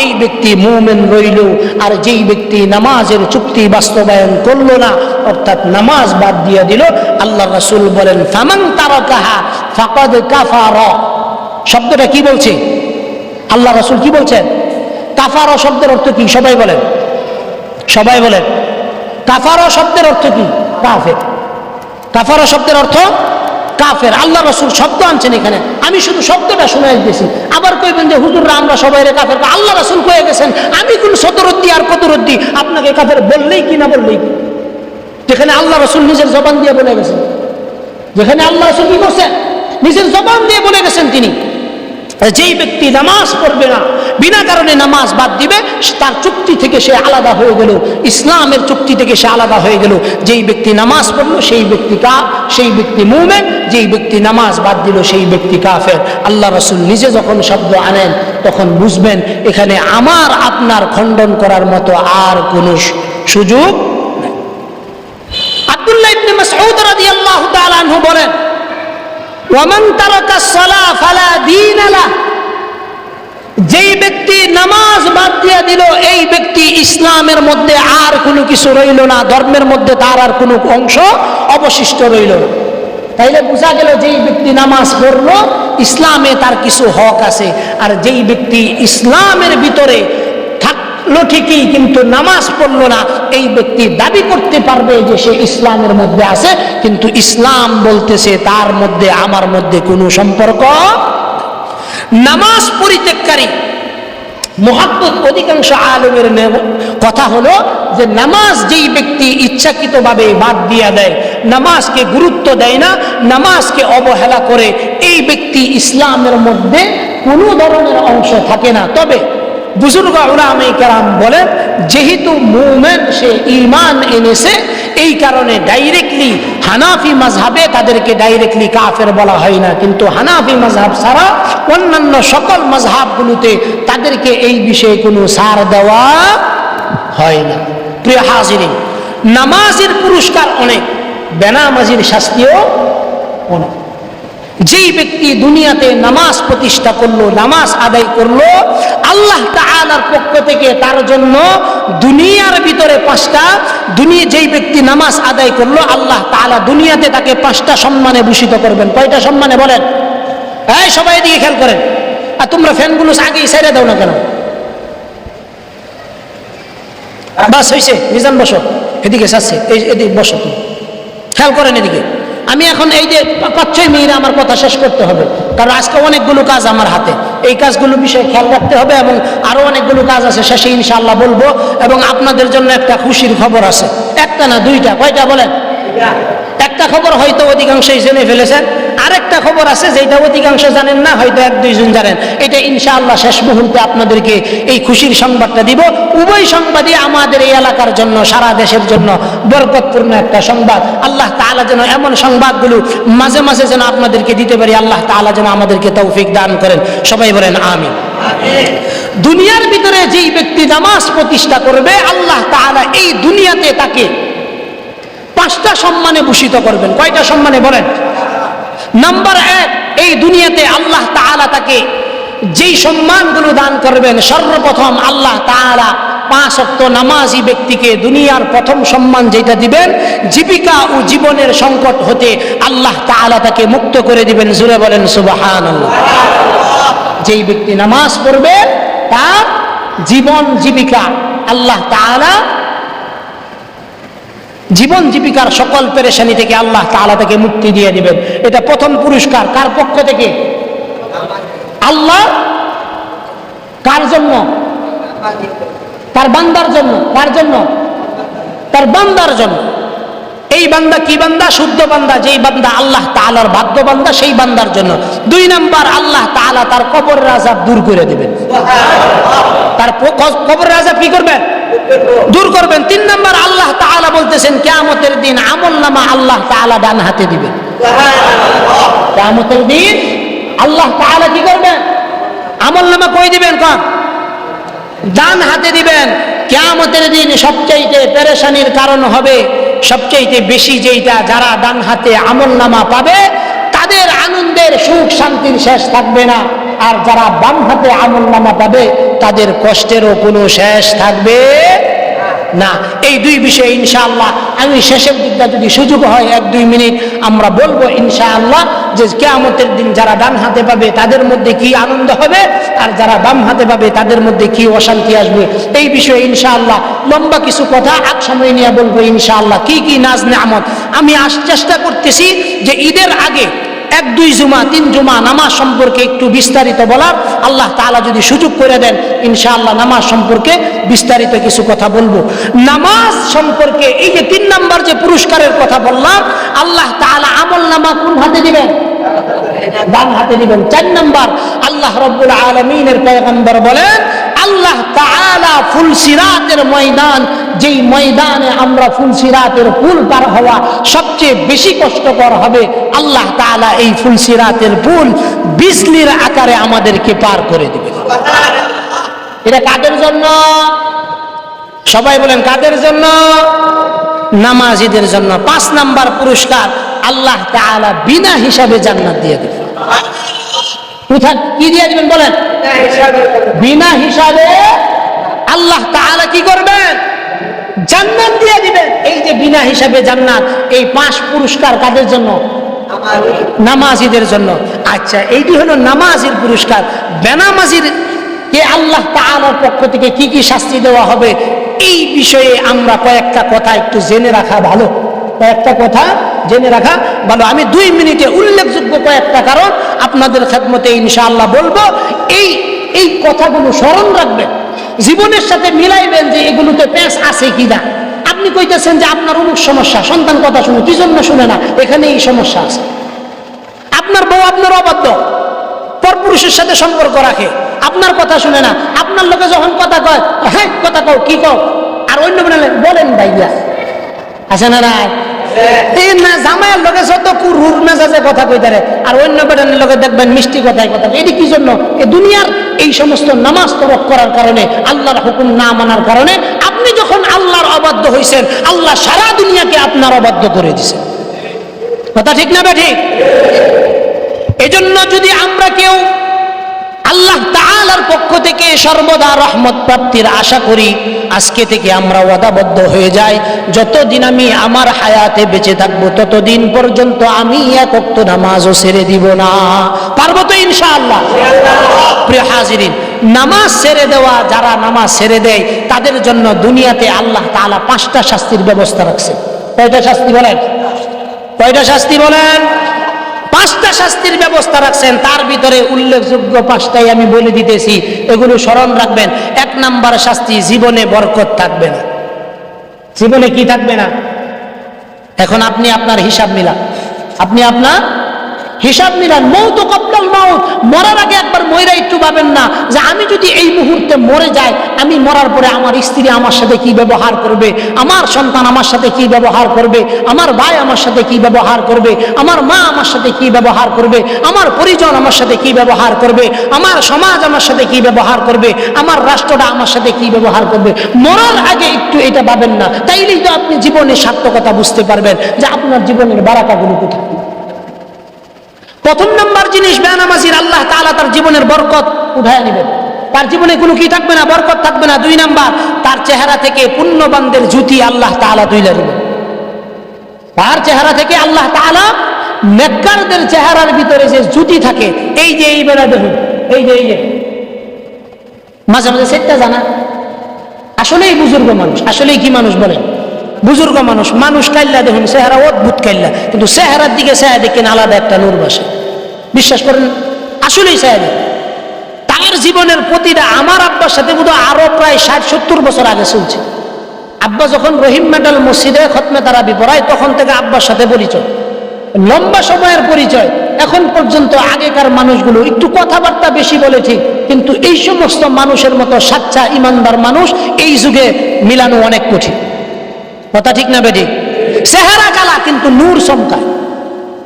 এই ব্যক্তি মুমিন রইল, আর যেই ব্যক্তি নামাজের চুক্তি বাস্তবায়ন করলো না, অর্থাৎ নামাজ বাদ দিয়ে দিল, আল্লাহ রাসূল বলেন ফামান তারাকাহা ফাকাদ কাফারা। শব্দটা কি বলছে? আল্লাহ রাসূল কি বলছেন? কাফারা শব্দের অর্থ কি? সবাই বলেন, সবাই বলেন। কাফারা শব্দের অর্থ কি? কাফের। কাফারা শব্দের অর্থ কাফের। আল্লাহ রাসূল শব্দ আনছেন এখানে, আমি শুধু শব্দটা শুনে দিতেছি। আবার কইবেন যে হুজুররা আমরা সবাই কাফের। আল্লাহ রাসূল কয়ে গেছেন, আমি কোন সতরদ্দি আর কতরদ্দি আপনাকে কাফের বললেই কি না বললেই কি। যেখানে আল্লাহ রাসূল নিজের জবান দিয়ে বলে গেছেন, যেখানে আল্লাহ রাসূল কি করছেন? নিজের জবান দিয়ে বলে গেছেন তিনি, যেই ব্যক্তি নামাজ পড়বে না, বিনা কারণে নামাজ বাদ দিবে, তার চুক্তি থেকে সে আলাদা হয়ে গেল, ইসলামের চুক্তি থেকে সে আলাদা হয়ে গেল। যেই ব্যক্তি নামাজ পড়লো সেই ব্যক্তি সেই ব্যক্তি মুমিন, যেই ব্যক্তি নামাজ বাদ দিল সেই ব্যক্তি কাফের। আল্লাহ রাসূল নিজে যখন শব্দ আনেন তখন বুঝবেন এখানে আমার আপনার খণ্ডন করার মতো আর কোনো সুযোগ নেই। আব্দুল্লাহ ইবনে মাসউদ রাদিয়াল্লাহু তাআলা আনহু বলেন, ওয়ামান তারাকা সালাহ ফালা দীন লাহ, যেই ব্যক্তি নামাজ বাদ দিয়ে দিল এই ব্যক্তি ইসলামের মধ্যে আর কোনো কিছু রইল না, ধর্মের মধ্যে তার আর কোনো অংশ অবশিষ্ট রইল না। তাইলে বোঝা গেল যেই ব্যক্তি নামাজ পড়লো ইসলামে তার কিছু হক আছে, আর যেই ব্যক্তি ইসলামের ভিতরে থাকলো ঠিকই কিন্তু নামাজ পড়লো না, এই ব্যক্তি দাবি করতে পারবে যে সে ইসলামের মধ্যে আছে, কিন্তু ইসলাম বলতেছে তার মধ্যে আমার মধ্যে কোনো সম্পর্ক। নামাজ পরিত্যাগকারী মুহাদ্দিস অধিকাংশ আলেমের কথা হলো যে নামাজ যেই ব্যক্তি ইচ্ছাকৃতভাবে বাদ দিয়ে দেয়, নামাজকে গুরুত্ব দেয় না, নামাজকে অবহেলা করে, এই ব্যক্তি ইসলামের মধ্যে কোনো ধরনের অংশ থাকে না। তবে বুজুর্গ উলামায়ে কেরাম বলেন যেহেতু মুমিন সে ঈমান এনেছে, এই কারণে ডাইরেক্টলি হানাফি মাযহাবে তাদেরকে ডাইরেক্টলি কাফের বলা হয় না, কিন্তু হানাফি মাযহাব ছাড়া অন্যান্য সকল মাযহাবগুলোতে তাদেরকে এই বিষয়ে কোনো ছাড় দেওয়া হয় না। প্রিয় হাজিরিন, নামাজের পুরস্কার অনেক, বেনামাজির শাস্তিও অনেক। যেই ব্যক্তি দুনিয়াতে নামাজ প্রতিষ্ঠা করলো, নামাজ আদায় করলো, আল্লাহ তাআলার পক্ষ থেকে তার জন্য দুনিয়ার ভিতরে যেই ব্যক্তি নামাজ আদায় করলো আল্লাহ তাআলা দুনিয়াতে তাকে 5টা সম্মানে ভূষিত করবেন। কয়টা সম্মানে বলেন? এই সবাই এদিকে খেয়াল করেন, আর তোমরা ফ্যানগুলো আগেই ছেড়ে দাও না কেন? বাস হয়েছে, নিজাম বসো, এদিকে চাচ্ছে, এদিকে বসো, তুমি খেয়াল করেন এদিকে। আমি এখন এই যে 5-6 মিনিট আমার কথা শেষ করতে হবে, কারণ আজকে অনেকগুলো কাজ আমার হাতে, এই কাজগুলো বিষয়ে খেয়াল রাখতে হবে, এবং আরো অনেকগুলো কাজ আছে, শেষে ইনশাআল্লাহ বলবো। এবং আপনাদের জন্য একটা খুশির খবর আছে, একটা না দুইটা। কয়টা বলেন? একটা খবর হয়তো অধিকাংশই জেনে ফেলেছেন, আরেকটা খবর আছে যেটা অধিকাংশ জানেন না, হয়তো 1-2 জন জানেন। এটা ইনশাআল্লাহ শেষ মুহূর্তে আপনাদেরকে এই খুশির সংবাদটা দিব। উভয় সংবাদই আমাদের এই এলাকার জন্য, সারা দেশের জন্য বরকতপূর্ণ একটা সংবাদ। আল্লাহ তাআলা যেন এমন সংবাদগুলো মাঝে মাঝে যেন আপনাদেরকে দিতে পারি, আল্লাহ তাআলা যেন আমাদেরকে তৌফিক দান করেন। সবাই বলেন আমিন। দুনিয়ার ভিতরে যেই ব্যক্তি নামাজ প্রতিষ্ঠা করবে আল্লাহ তাআলা এই দুনিয়াতে তাকে 5টা সম্মানে ভূষিত করবেন। কয়টা সম্মানে বলেন? নাম্বার 1, এই দুনিয়াতে আল্লাহ তাআলা তাকে যেই সম্মানগুলো দান করবেন, সর্বপ্রথম আল্লাহ তাআলা 5 ওয়াক্ত নামাজি ব্যক্তিকে দুনিয়ার প্রথম সম্মান যেটা দিবেন, জীবিকা ও জীবনের সংকট হতে আল্লাহ তাআলা তাকে মুক্ত করে দিবেন। জোরে বলেন সুবহানাল্লাহ। যেই ব্যক্তি নামাজ পড়বে তার জীবন জীবিকা আল্লাহ তাআলা, জীবন জীবিকার সকল পেরেশানি থেকে আল্লাহ তাআলা তাকে মুক্তি দিয়ে দিবেন। এটা প্রথম পুরস্কার। কার পক্ষ থেকে? আল্লাহ। কার জন্য? তার বান্দার জন্য। কার জন্য? তার বান্দার জন্য। এই বান্দা কি বান্দা? শুদ্ধ বান্দা, যেই বান্দা আল্লাহ তাআলার ভাগ্য বান্দা, সেই বান্দার জন্য। 2 নাম্বার, আল্লাহ তাআলা তার কবরের আযাব দূর করে দিবেন। তার কবরের আযাব কি করবেন? দূর করবেন। 3 নাম্বার, আল্লাহ তাআলা বলতেছেন কিয়ামতের দিন আমলনামা আল্লাহ তাআলা ডান হাতে দিবেন। কিয়ামতের দিন আল্লাহ তাআলা কি করবেন? আমলনামা কই দিবেন? কোন? ডান হাতে দিবেন। কিয়ামতের দিন সবচেয়ে পেরেশানির কারণ হবে, সবচেয়ে বেশি যেটা, যারা ডান হাতে আমলনামা পাবে তাদের আনন্দের সুখ শান্তির শেষ থাকবে না, আর যারা বাম হাতে আমলনামা পাবে তাদের কষ্টেরও কোনো শেষ থাকবে না। এই 2 বিষয়ে ইনশাআল্লাহ আমি শেষের দিকটা যদি সুযোগ হয় 1-2 মিনিট আমরা বলবো ইনশাআল্লাহ, যে কিয়ামতের দিন যারা ডান হাতে পাবে তাদের মধ্যে কি আনন্দ হবে, আর যারা বাম হাতে পাবে তাদের মধ্যে কি অশান্তি আসবে। এই বিষয়ে ইনশাআল্লাহ লম্বা কিছু কথা আগ সময় নিয়ে বলবো ইনশাআল্লাহ। কি কি নাজ নেয়ামত আমি চেষ্টা করতেছি যে ঈদের আগে 1-2 জুমা 3 জুমা নামাজ সম্পর্কে একটু বিস্তারিত বলার। আল্লাহ তাআলা যদি সুযোগ করে দেন ইনশাআল্লাহ নামাজ সম্পর্কে বিস্তারিত কিছু কথা বলবো। নামাজ সম্পর্কে এই যে 3 নাম্বার যে পুরস্কারের কথা বললাম, আল্লাহ তাআলা আমলনামা কোন হাতে দিবেন? ডান হাতে দিবেন। 4 নাম্বার, আল্লাহ রাব্বুল আলামিনের পয়গম্বর বলেন আল্লাহ তাআলা ফুলসিরাতের ময়দান, যেই ময়দানে আমরা ফুলসিরাতের পুল পার হওয়া সবচেয়ে বেশি কষ্টকর হবে, আল্লাহ তাআলা এই ফুলসিরাতের পুল বিজলির আকারে আমাদেরকে পার করে দিবেন। এটা কাদের জন্য? সবাই বলেন কাদের জন্য? নামাজীদের জন্য। 5 নাম্বার পুরস্কার, আল্লাহ তাআলা বিনা হিসাবে জান্নাত দিয়ে দিবেন। কোথায় কি দিয়ে দিবেন বলেন? বিনা হিসাবে আল্লাহ তাআলা কি করবেন? জান্নাত দিয়ে দিবেন। এই যে বিনা হিসাবে জান্নাত, এই 5 পুরস্কার কাদের জন্য? নামাজীদের জন্য। আচ্ছা, এইটি হলো নামাজের পুরস্কার। বেনামাজির কে আল্লাহ তাআলার পক্ষ থেকে কি কি শাস্তি দেওয়া হবে, এই বিষয়ে আমরা কয়েকটা কথা একটু জেনে রাখা ভালো। কয়েকটা কথা জেনে রাখা ভালো। আমি 2 মিনিটে উল্লেখযোগ্য কয়েকটা কারণ আপনাদের খেদমতে ইনশাআল্লাহ বলবো। এই কথাগুলো স্মরণ রাখবেন, জীবনের সাথে মিলাইবেন যে এগুলোতে প্যাঁচ আছে কিনা। আপনি কইতেছেন যে আপনার অমুক সমস্যা, সন্তান কথা শুনে, কি জন্য শুনে না? এখানে এই সমস্যা আছে। আপনার বউ আপনার অবাধ্য, পরপুরুষের সাথে সম্পর্ক রাখে, আপনার কথা শুনে না। আপনার লোকে যখন কথা কয়, হ্যাঁ কথা কও, কি কও, আর অন্য বলেন ভাইয়া, আছে না? জামাইয়ের লোকে যত কুরুর মেজাজে কথা কইতারে, আর অন্য বেটানের লোকে দেখবেন মিষ্টি কথায় কথা। এটি কি জন্য? এই দুনিয়ার এই সমস্ত নামাজ তরক করার কারণে, আল্লাহর হুকুম না মানার কারণে। আপনি যখন আল্লাহর অবাধ্য হইছেন, আল্লাহ সারা দুনিয়াকে আপনার অবাধ্য করে দিয়েছেন। কথা ঠিক না ঠিক? এজন্য যদি আমরা কেউ আল্লাহ তাআলার পক্ষ থেকে সর্বদা রহমত প্রাপ্তির আশা করি, আজকে থেকে আমরা ওয়াদাবদ্ধ হয়ে যাই, যতদিন আমি আমার হায়াতে বেঁচে থাকবো ততদিন পর্যন্ত আমি এক ওয়াক্ত নামাজও ছেড়ে দিব না। পারবো তো ইনশাআল্লাহ? প্রিয় হাজিরিন, নামাজ ছেড়ে দেওয়া, যারা নামাজ ছেড়ে দেয় তাদের জন্য দুনিয়াতে আল্লাহ তাআলা 5টা শাস্তির ব্যবস্থা রাখছে। কয়টা শাস্তি বলেন? কয়টা শাস্তি বলেন? 5টা শাস্তির ব্যবস্থা রাখছেন। তার ভিতরে উল্লেখযোগ্য 5টাই আমি বলে দিতেছি, এগুলো স্মরণ রাখবেন। 1 নাম্বার শাস্তি, জীবনে বরকত থাকবে না। জীবনে কি থাকবে না? এখন আপনি আপনার হিসাব মিলান, আপনি আপনার হিসাব মিলান। মৌত কবলাল মাউত, মরার আগে একবার মইরা একটু ভাবেন না যে আমি যদি এই মুহূর্তে মরে যাই, আমি মরার পরে আমার স্ত্রী আমার সাথে কি ব্যবহার করবে, আমার সন্তান আমার সাথে কি ব্যবহার করবে, আমার ভাই আমার সাথে কি ব্যবহার করবে, আমার মা আমার সাথে কি ব্যবহার করবে, আমার পরিজন আমার সাথে কি ব্যবহার করবে, আমার সমাজ আমার সাথে কি ব্যবহার করবে, আমার রাষ্ট্রটা আমার সাথে কি ব্যবহার করবে। মরার আগে একটু এটা ভাবেন না, তাইলেই তো আপনি জীবনের সার্থকতা বুঝতে পারবেন যে আপনার জীবনের বারাকাগুলো কোথায়। প্রথম নাম্বার জিনিস, বেনামাজির আল্লাহ তাআলা তার জীবনের বরকত উঠায় নেবেন। তার জীবনে কোনো কি থাকবে না? বরকত থাকবে না। 2 নাম্বার, তার চেহারা থেকে পুণ্যবানদের জুতি আল্লাহ তাআলা তুলে নেবেন। তার চেহারা থেকে আল্লাহ তাআলা নেককারদের চেহারার ভিতরে যে জুতি থাকে, এই যে এই বেলা দেখুন, এই যে মাঝে মাঝে সেটা জানা, আসলেই বুজুর্গ মানুষ, আসলেই কি মানুষ বলেন? বুজুর্গ মানুষ। মানুষ কাইল্লা দেখুন, চেহারা অদ্ভুত কাইল্লা, কিন্তু চেহারার দিকে চেহারা দেখেন আলাদা একটা নূর বসে। বিশ্বাস করেন, আসলেই চেহারা। তার জীবনের প্রতিটা, আমার আব্বার সাথে বোধহয় আরো প্রায় 60-70 বছর আগে চলছে। আব্বা যখন রহিম মেডাল মসজিদে খতমে তারাবি পড়ায়, তখন থেকে আব্বার সাথে পরিচয়, লম্বা সময়ের পরিচয়। এখন পর্যন্ত আগেকার মানুষগুলো একটু কথাবার্তা বেশি বলে ঠিক, কিন্তু এই সমস্ত মানুষের মতো সাচ্চা ইমানদার মানুষ এই যুগে মিলানো অনেক কঠিন। কথা ঠিক না বেঠিক? চেহারা কালা কিন্তু নূর চমকায়।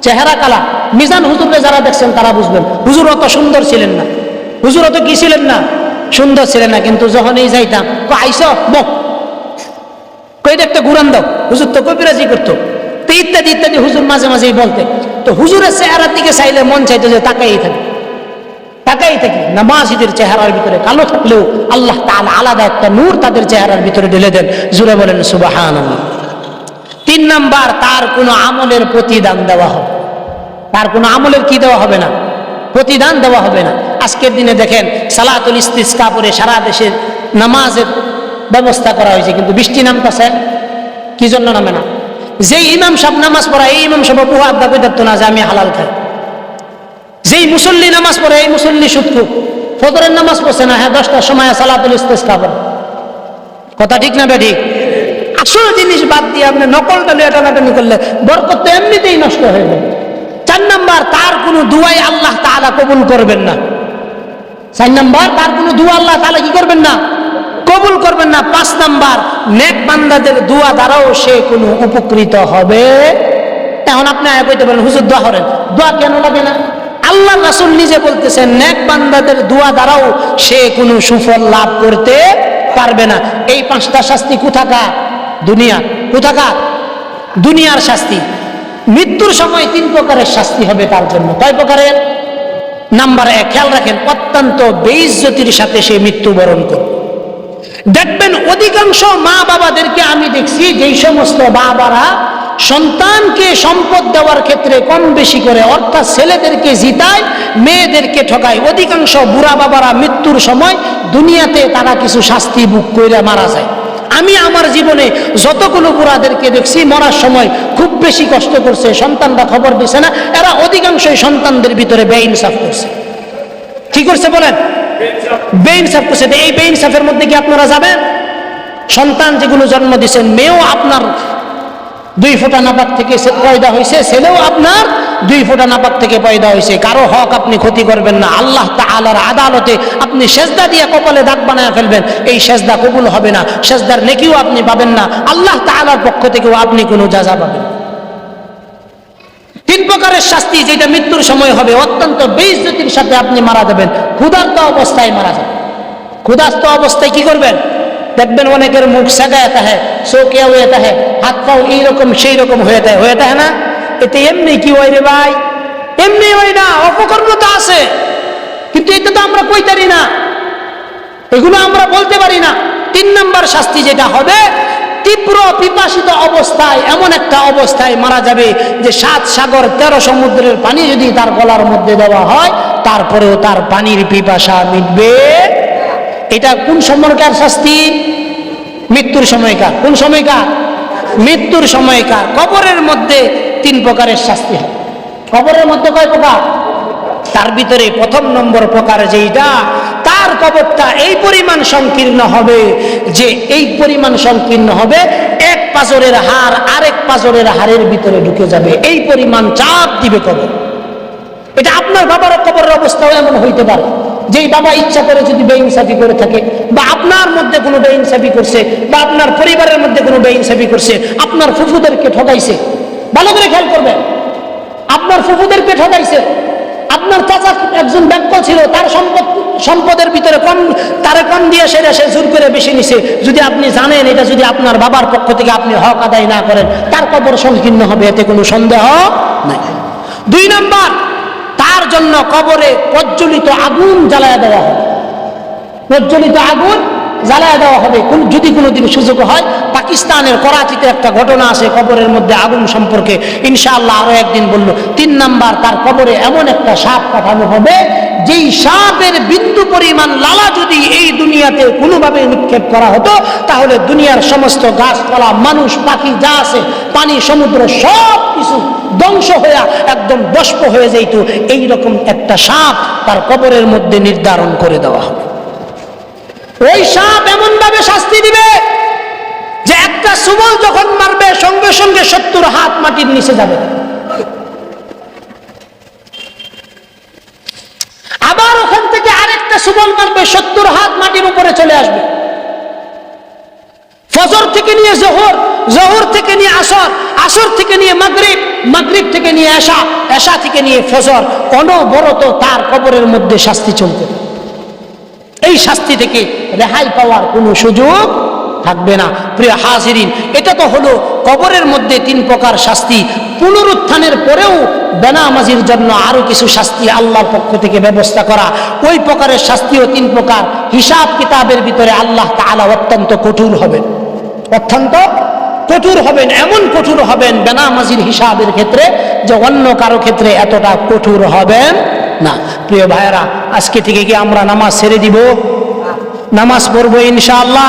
চেহারা কালা। মিজান হুজুরকে যারা দেখছেন তারা বুঝবেন, হুজুর অত সুন্দর ছিলেন না, হুজুর অত কি ছিলেন না, সুন্দর ছিলেন না, কিন্তু যখনই যাইতাম আইস বক কই দেখতে ঘুরান দাও, হুজুর তো কবিরাজি করতো, তো ইত্যাদি ইত্যাদি হুজুর মাঝে মাঝেই বলতে। তো হুজুরের চেহারার দিকে চাইলে মন চাইতো যে তাকাই থাকি, তাকাই থাকি। নামাজীদের চেহারার ভিতরে কালো থাকলেও আল্লাহ তাআলা আলাদা একটা নূর তাদের চেহারার ভিতরে ঢেলে দেন। জুড়ে বলেন সুবহানাল্লাহ। 3 নাম্বার, তার কোনো আমলের প্রতিদান দেওয়া হবে। তার কোনো আমলের কি দেওয়া হবে না? প্রতিদান দেওয়া হবে না। আজকের দিনে দেখেন সালাতুল ইস্তিসকা পরে সারা দেশে নামাজের ব্যবস্থা করা হয়েছে, কিন্তু বৃষ্টি নামতেছে, কি জন্য নামে না? যেই ইমাম সাহেব নামাজ পড়ায়, এই ইমাম সাহেব বুয়া দাবি ধরতো না যে আমি হালাল খাই। যেই মুসল্লি নামাজ পড়ে, এই মুসল্লি সুদখোর। ফজরের নামাজ পড়ছে না, হ্যাঁ 10টার সময় সালাতুল ইস্তিসকা পড়ে। কথা ঠিক না বেঠিক? আসল জিনিস বাদ দিয়ে আপনি নকল টানাটানি করলে বরকত তো এমনিতেই নষ্ট হয়ে যাবে। 4 নাম্বার, তার কোনো দুয়াই আল্লাহ তাআলা কবুল করবেন না। 4 নাম্বার, তার কোনো দোয়া আল্লাহ তাআলা কি করবেন না? কবুল করবেন না। 5 নাম্বার, নেক বান্দাদের দোয়া দ্বারাও সে কোনো উপকৃত হবে। এখন আপনি আয়া কইতে পারেন হুজুর দোয়া করেন, দোয়া কেন লাগে না? আল্লাহ রাসূল নিজে বলতেছেন নেক বান্দাদের দোয়া দ্বারাও সে কোনো সুফল লাভ করতে পারবে না। এই 5টা শাস্তি কোথাকার? দুনিয়া। কোথাকার? দুনিয়ার শাস্তি। মৃত্যুর সময় 3 প্রকারের শাস্তি হবে তার জন্য। কয় প্রকারের? নাম্বার 1, খেয়াল রাখেন, অত্যন্ত বেইজ্জতির সাথে সে মৃত্যুবরণ করবে। দেখবেন অধিকাংশ মা বাবাদেরকে আমি দেখছি, যেই সমস্ত বাবারা সন্তানকে সম্পদ দেওয়ার ক্ষেত্রে কম বেশি করে, অর্থাৎ ছেলেদেরকে জিতায় মেয়েদেরকে ঠকায়, অধিকাংশ বুড়া বাবারা মৃত্যুর সময় দুনিয়াতে তারা কিছু শাস্তি ভোগ করে মারা যায়। আমি আমার জীবনে যতগুলো বুড়াদেরকে দেখছি মরার সময় খুব বেশি কষ্ট করছে, সন্তানরা খবর দিছে না, এরা অধিকাংশই সন্তানদের ভিতরে বেইনসাফ করছে। কি করছে বলেন? বেইনসাফ করছে। এই বেইনসাফের মধ্যে কি আপনারা যাবেন? সন্তান যেগুলো জন্ম দিচ্ছেন, মেয়েও আপনার 2 ফোঁটা নাপাক থেকে পয়দা হয়েছে, ছেলেও আপনার 2 ফোঁটা নাপাক থেকে পয়দা হয়েছে। কারো হক আপনি ক্ষতি করবেন না। আল্লাহ তাআলার আদালতে আপনি সেজদা দিয়ে কপালে দাগ বানায় ফেলবেন, এই সেজদা কবুল হবে না, সেজদার নেকিও আপনি পাবেন না, আল্লাহ তাআলার পক্ষ থেকেও আপনি কোনো যাজা পাবেন। 3 প্রকারের শাস্তি যেটা মৃত্যুর সময় হবে, অত্যন্ত বেইজ্জতির সাথে আপনি মারা যাবেন। ক্ষুধার্ত অবস্থায় মারা যাবেন। ক্ষুধার্ত অবস্থায় কি করবেন? দেখবেন অনেকের মুখ সেগা যেতে হয়, চোখে হয়ে যেতে হয়, হাত পাও এইরকম সেই রকম হয়ে যায় না? এতে এমনি কি হয় রে ভাই? এমনি হয় না, অপকর্মতা আছে, কিন্তু এটা তো আমরা কইতারি না, এগুলো আমরা বলতে পারি না। 3 নম্বর শাস্তি যেটা হবে, তীব্র পিপাসিত অবস্থায়, এমন একটা অবস্থায় মারা যাবে যে 7 সাগর 13 সমুদ্রের পানি যদি তার গলার মধ্যে দেওয়া হয় তারপরেও তার পানির পিপাসা মিটবে। এটা কোন সময়কার শাস্তি? মৃত্যুর সময়কার। কোন সময়কার? মৃত্যুর সময়কার। কবরের মধ্যে 3 প্রকারের শাস্তি হয়। কবরের মধ্যে কয় প্রকার? তার ভিতরে 1 নম্বর প্রকার যেইটা, তার কবরটা এই পরিমাণ সংকীর্ণ হবে যে এই পরিমাণ সংকীর্ণ হবে, 1 পাঁজরের হাড় আরেক পাঁজরের হাড়ের ভিতরে ঢুকে যাবে, এই পরিমাণ চাপ দিবে কবর। এটা আপনার বাবার কবরের অবস্থাও এমন হইতে পারে, যেই বাবা ইচ্ছা করে যদি বেইনসাফি করে থাকে, বা আপনার মধ্যে কোনো বেইনসাফি করছে, বা আপনার পরিবারের মধ্যে কোনো বেইনসাফি করছে, আপনার ফুফুদেরকে ঠকাইছে, ভালো করে খেয়াল করবেন, আপনার ফুফুদেরকে ঠকাইছে, আপনার চাচা একজন ব্যাংক ছিল, তার সম্পদের ভিতরে তারে কম দিয়ে সেটা সে জোর করে বেশি নিছে, যদি আপনি জানেন এটা যদি আপনার বাবার পক্ষ থেকে আপনি হক আদায় না করেন, তার কবর সংকীর্ণ হবে, এতে কোনো সন্দেহ নাই। 2 নাম্বার, তার জন্য কবরে প্রজ্বলিত আগুন জ্বালায় দেওয়া হবে। প্রজ্বলিত আগুন জ্বালায় দেওয়া হবে। যদি কোনোদিন সুযোগ হয়, পাকিস্তানের করাচিতে একটা ঘটনা আছে কবরের মধ্যে আগুন সম্পর্কে, ইনশাআল্লাহ আরো একদিন বললো। 3 নাম্বার, তার কবরে এমন একটা সাপ পাঠানো হবে, যেই সাপের বিন্দু পরিমাণ লালা যদি এই দুনিয়াতে কোনোভাবে নিক্ষেপ করা হতো, তাহলে দুনিয়ার সমস্ত গাছপালা, মানুষ, পাখি যা আছে, পানি, সমুদ্র সব কিছু ধ্বংস হয়ে একদম বস্প হয়ে যেত। এইরকম একটা সাপ তার কবরের মধ্যে নির্ধারণ করে দেওয়া হবে। ওই সাপ এমন ভাবে শাস্তি দিবে যে একটা সুবল যখন মারবে সঙ্গে সঙ্গে 70 হাত মাটির নিচে যাবে। আবার ওখান থেকে আরেকটা সুবল মারবে, 70 হাত মাটির উপরে চলে আসবে। ফজর থেকে নিয়ে জোহর, জোহর থেকে নিয়ে আসর, আসর থেকে নিয়ে মাগরিব, মাগরিব থেকে নিয়ে এশা, এশা থেকে নিয়ে ফজর, অনবরত তার কবরের মধ্যে শাস্তি চলতে। এই শাস্তি থেকে রেহাই পাওয়ার কোনো সুযোগ থাকবে না। প্রিয় হাজিরিন, এটা তো হলো কবরের মধ্যে 3 প্রকার শাস্তি। পুনরুত্থানের পরেও বেনামাজির জন্য আরো কিছু শাস্তি আল্লাহর পক্ষ থেকে ব্যবস্থা করা। ওই প্রকারের শাস্তিও 3 প্রকার। হিসাব কিতাবের ভিতরে আল্লাহ তাআলা অত্যন্ত কঠোর হবেন, অত্যন্ত কঠোর হবেন। এমন কঠোর হবেন বেনামাজির হিসাবের ক্ষেত্রে যে অন্য কারো ক্ষেত্রে এতটা কঠোর হবেন না। প্রিয় ভাইয়েরা, আজকে থেকে কি আমরা নামাজ ছেড়ে দিব? নামাজ পড়বো ইনশাআল্লাহ।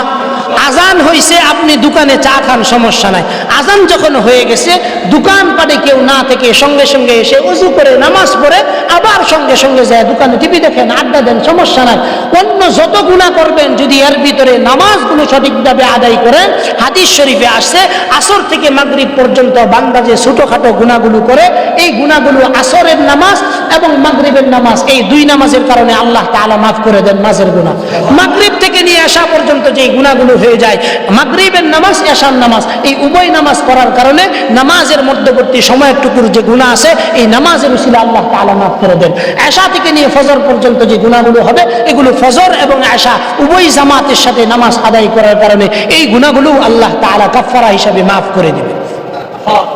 আজান হয়েছে, আপনি দোকানে চা খান, সমস্যা নাই। আজান যখন হয়ে গেছে, দোকানপাটে কেউ না থেকে সঙ্গে সঙ্গে এসে ওযু করে নামাজ পড়ে আবার সঙ্গে সঙ্গে যায় দোকানে টিভি দেখেন, আড্ডা দেন, সমস্যা নাই। অন্য যত গুনাহ করবেন, যদি এর ভিতরে নামাজগুলো সঠিকভাবে আদায় করেন, হাদিস শরীফে আসছে আসর থেকে মাগরিব পর্যন্ত বান্দা যে ছোটখাটো গুনাহগুলো করে, এই গুনাহগুলো আসরের নামাজ এবং মাগরিবের নামাজ, এই 2 নামাজের কারণে আল্লাহ তাআলা মাফ করে দেন মাঝের গুনাহ। মাগরিব থেকে নিয়ে এশা পর্যন্ত যে গুনাহগুলো হয়ে যায়, মাগরিবের নামাজ, এশার নামাজ, এই উভয় নামাজ পড়ার কারণে নামাজের মধ্যবর্তী সময়টুকুর যে গুনাহ আছে, এই নামাজের উসিলা আল্লাহ তাআলা মাফ করে দেন। এশা থেকে নিয়ে ফজর পর্যন্ত যে গুনাহগুলো হবে, এগুলো ফজর এবং এশা উভয় জামাতের সাথে নামাজ আদায় করার কারণে এই গুনাহগুলো আল্লাহ তাআলা কাফারা হিসাবে মাফ করে দেবেন।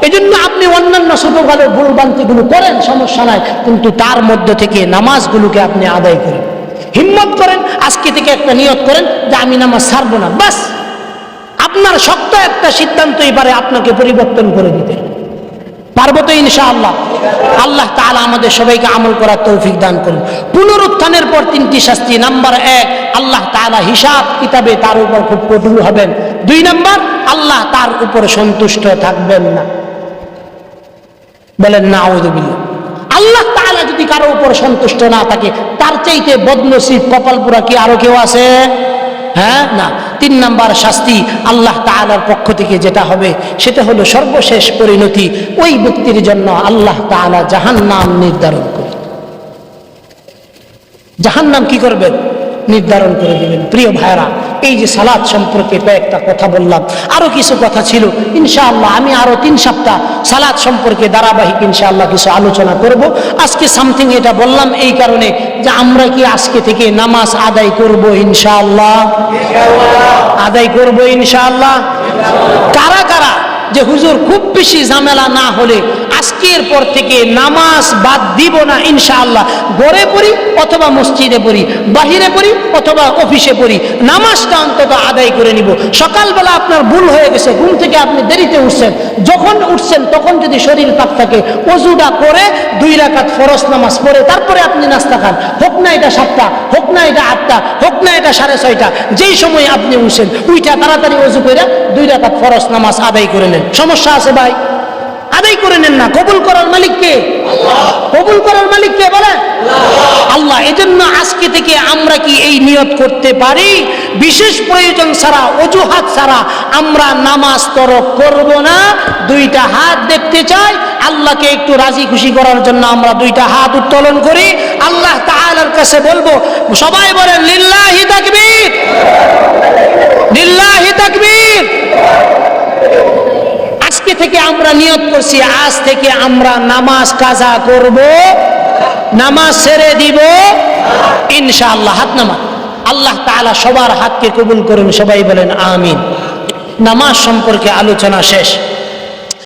এই জন্য আপনি অন্যান্য ছোটকালের ভুলভ্রান্তিগুলো করেন, সমস্যা নাই, কিন্তু তার মধ্যে থেকে নামাজগুলোকে আপনি আদায় করেন। হিম্মত করেন, আজকে থেকে একটা নিয়ত করেন যে আমি নামাজ ছাড়বো না। বাস, আপনার শক্ত একটা সিদ্ধান্তই পারে আপনাকে পরিবর্তন করে দিতে। পারবো তো ইনশাআল্লাহ? আল্লাহ তাআলা আমাদের সবাইকে আমল করার তৌফিক দান করুন। পুনরুত্থানের পর তিনটি শাস্তি। নাম্বার 1, আল্লাহ তাআলা হিসাব কিতাবে তার উপর খুব কঠোর হবেন। 2 নাম্বার, আল্লাহ তার উপর সন্তুষ্ট থাকবেন না। বলেন নাউযুবিল্লাহ। আল্লাহ তাআলা যদি কারো উপর সন্তুষ্ট না থাকে, তার চাইতে বদনসিব কপালপুরা কি আরো কেউ আছে? হ্যাঁ, না। 3 নাম্বার শাস্তি আল্লাহ তাআলার পক্ষ থেকে যেটা হবে সেটা হলো সর্বশেষ পরিণতি। ওই ব্যক্তির জন্য আল্লাহ তাআলা জাহান্নাম নির্ধারণ করবেন। জাহান্নাম কি করবেন? নির্ধারণ করে দিবেন। প্রিয় ভাইরা, এই যে সালাত সম্পর্কে কয়েকটা কথা বললাম, আরো কিছু কথা ছিল। ইনশাআল্লাহ আমি আরো 3 সপ্তাহ সালাত সম্পর্কে ধারাবাহিক ইনশাআল্লাহ কিছু আলোচনা করব। আজকে সামথিং এটা বললাম এই কারণে যে আমরা কি আজকে থেকে নামাজ আদায় করব ইনশাআল্লাহ? আদায় করব ইনশাআল্লাহ। কারা কারা যে হুজুর খুব বেশি ঝামেলা না হলে আজকের পর থেকে নামাজ বাদ দিব না ইনশাআল্লাহ, ঘরে পড়ি অথবা মসজিদে পড়ি, বাহিরে পড়ি অথবা অফিসে পড়ি, নামাজটা অন্তত আদায় করে নিব। সকালবেলা আপনার ভুল হয়ে গেছে, ঘুম থেকে আপনি দেরিতে উঠছেন, যখন উঠছেন তখন যদি শরীর পাক থাকে, ওযুটা করে 2 রাকাত ফরজ নামাজ পড়ে তারপরে আপনি নাস্তা খান। হোক না এটা 7টা, হোক না এটা 8টা, হোক না এটা 6:30, যেই সময় আপনি উঠছেন উইটা তাড়াতাড়ি ওযু করে 2 রাকাত ফরজ নামাজ আদায় করে নেন। সমস্যা আছে ভাই? আদায় করে নেন না। কবুল করার মালিক কে? আল্লাহ। কবুল করার মালিক কে বলেন? আল্লাহ। এজন্য আজকে থেকে আমরা কি এই নিয়ত করতে পারি, বিশেষ প্রয়োজন ছাড়া, অজুহাত ছাড়া আমরা নামাজ তরক করব না? 2টা হাত দেখতে চাই। আল্লাহকে একটু রাজি খুশি করার জন্য আমরা 2টা হাত উত্তোলন করি, আল্লাহ তাআলার কাছে বলবো। সবাই বলেন লিল্লাহি তাকবীর, লিল্লাহি তাকবীর। আজকে থেকে আমরা নিয়ত করছি, আজ থেকে আমরা নামাজ কাজা করব, নামাজ ছেড়ে দিব ইনশাআল্লাহ। হাত নামা। আল্লাহ তাআলা সবার হাতকে কবুল করুন। সবাই বলেন আমিন। নামাজ সম্পর্কে আলোচনা শেষ।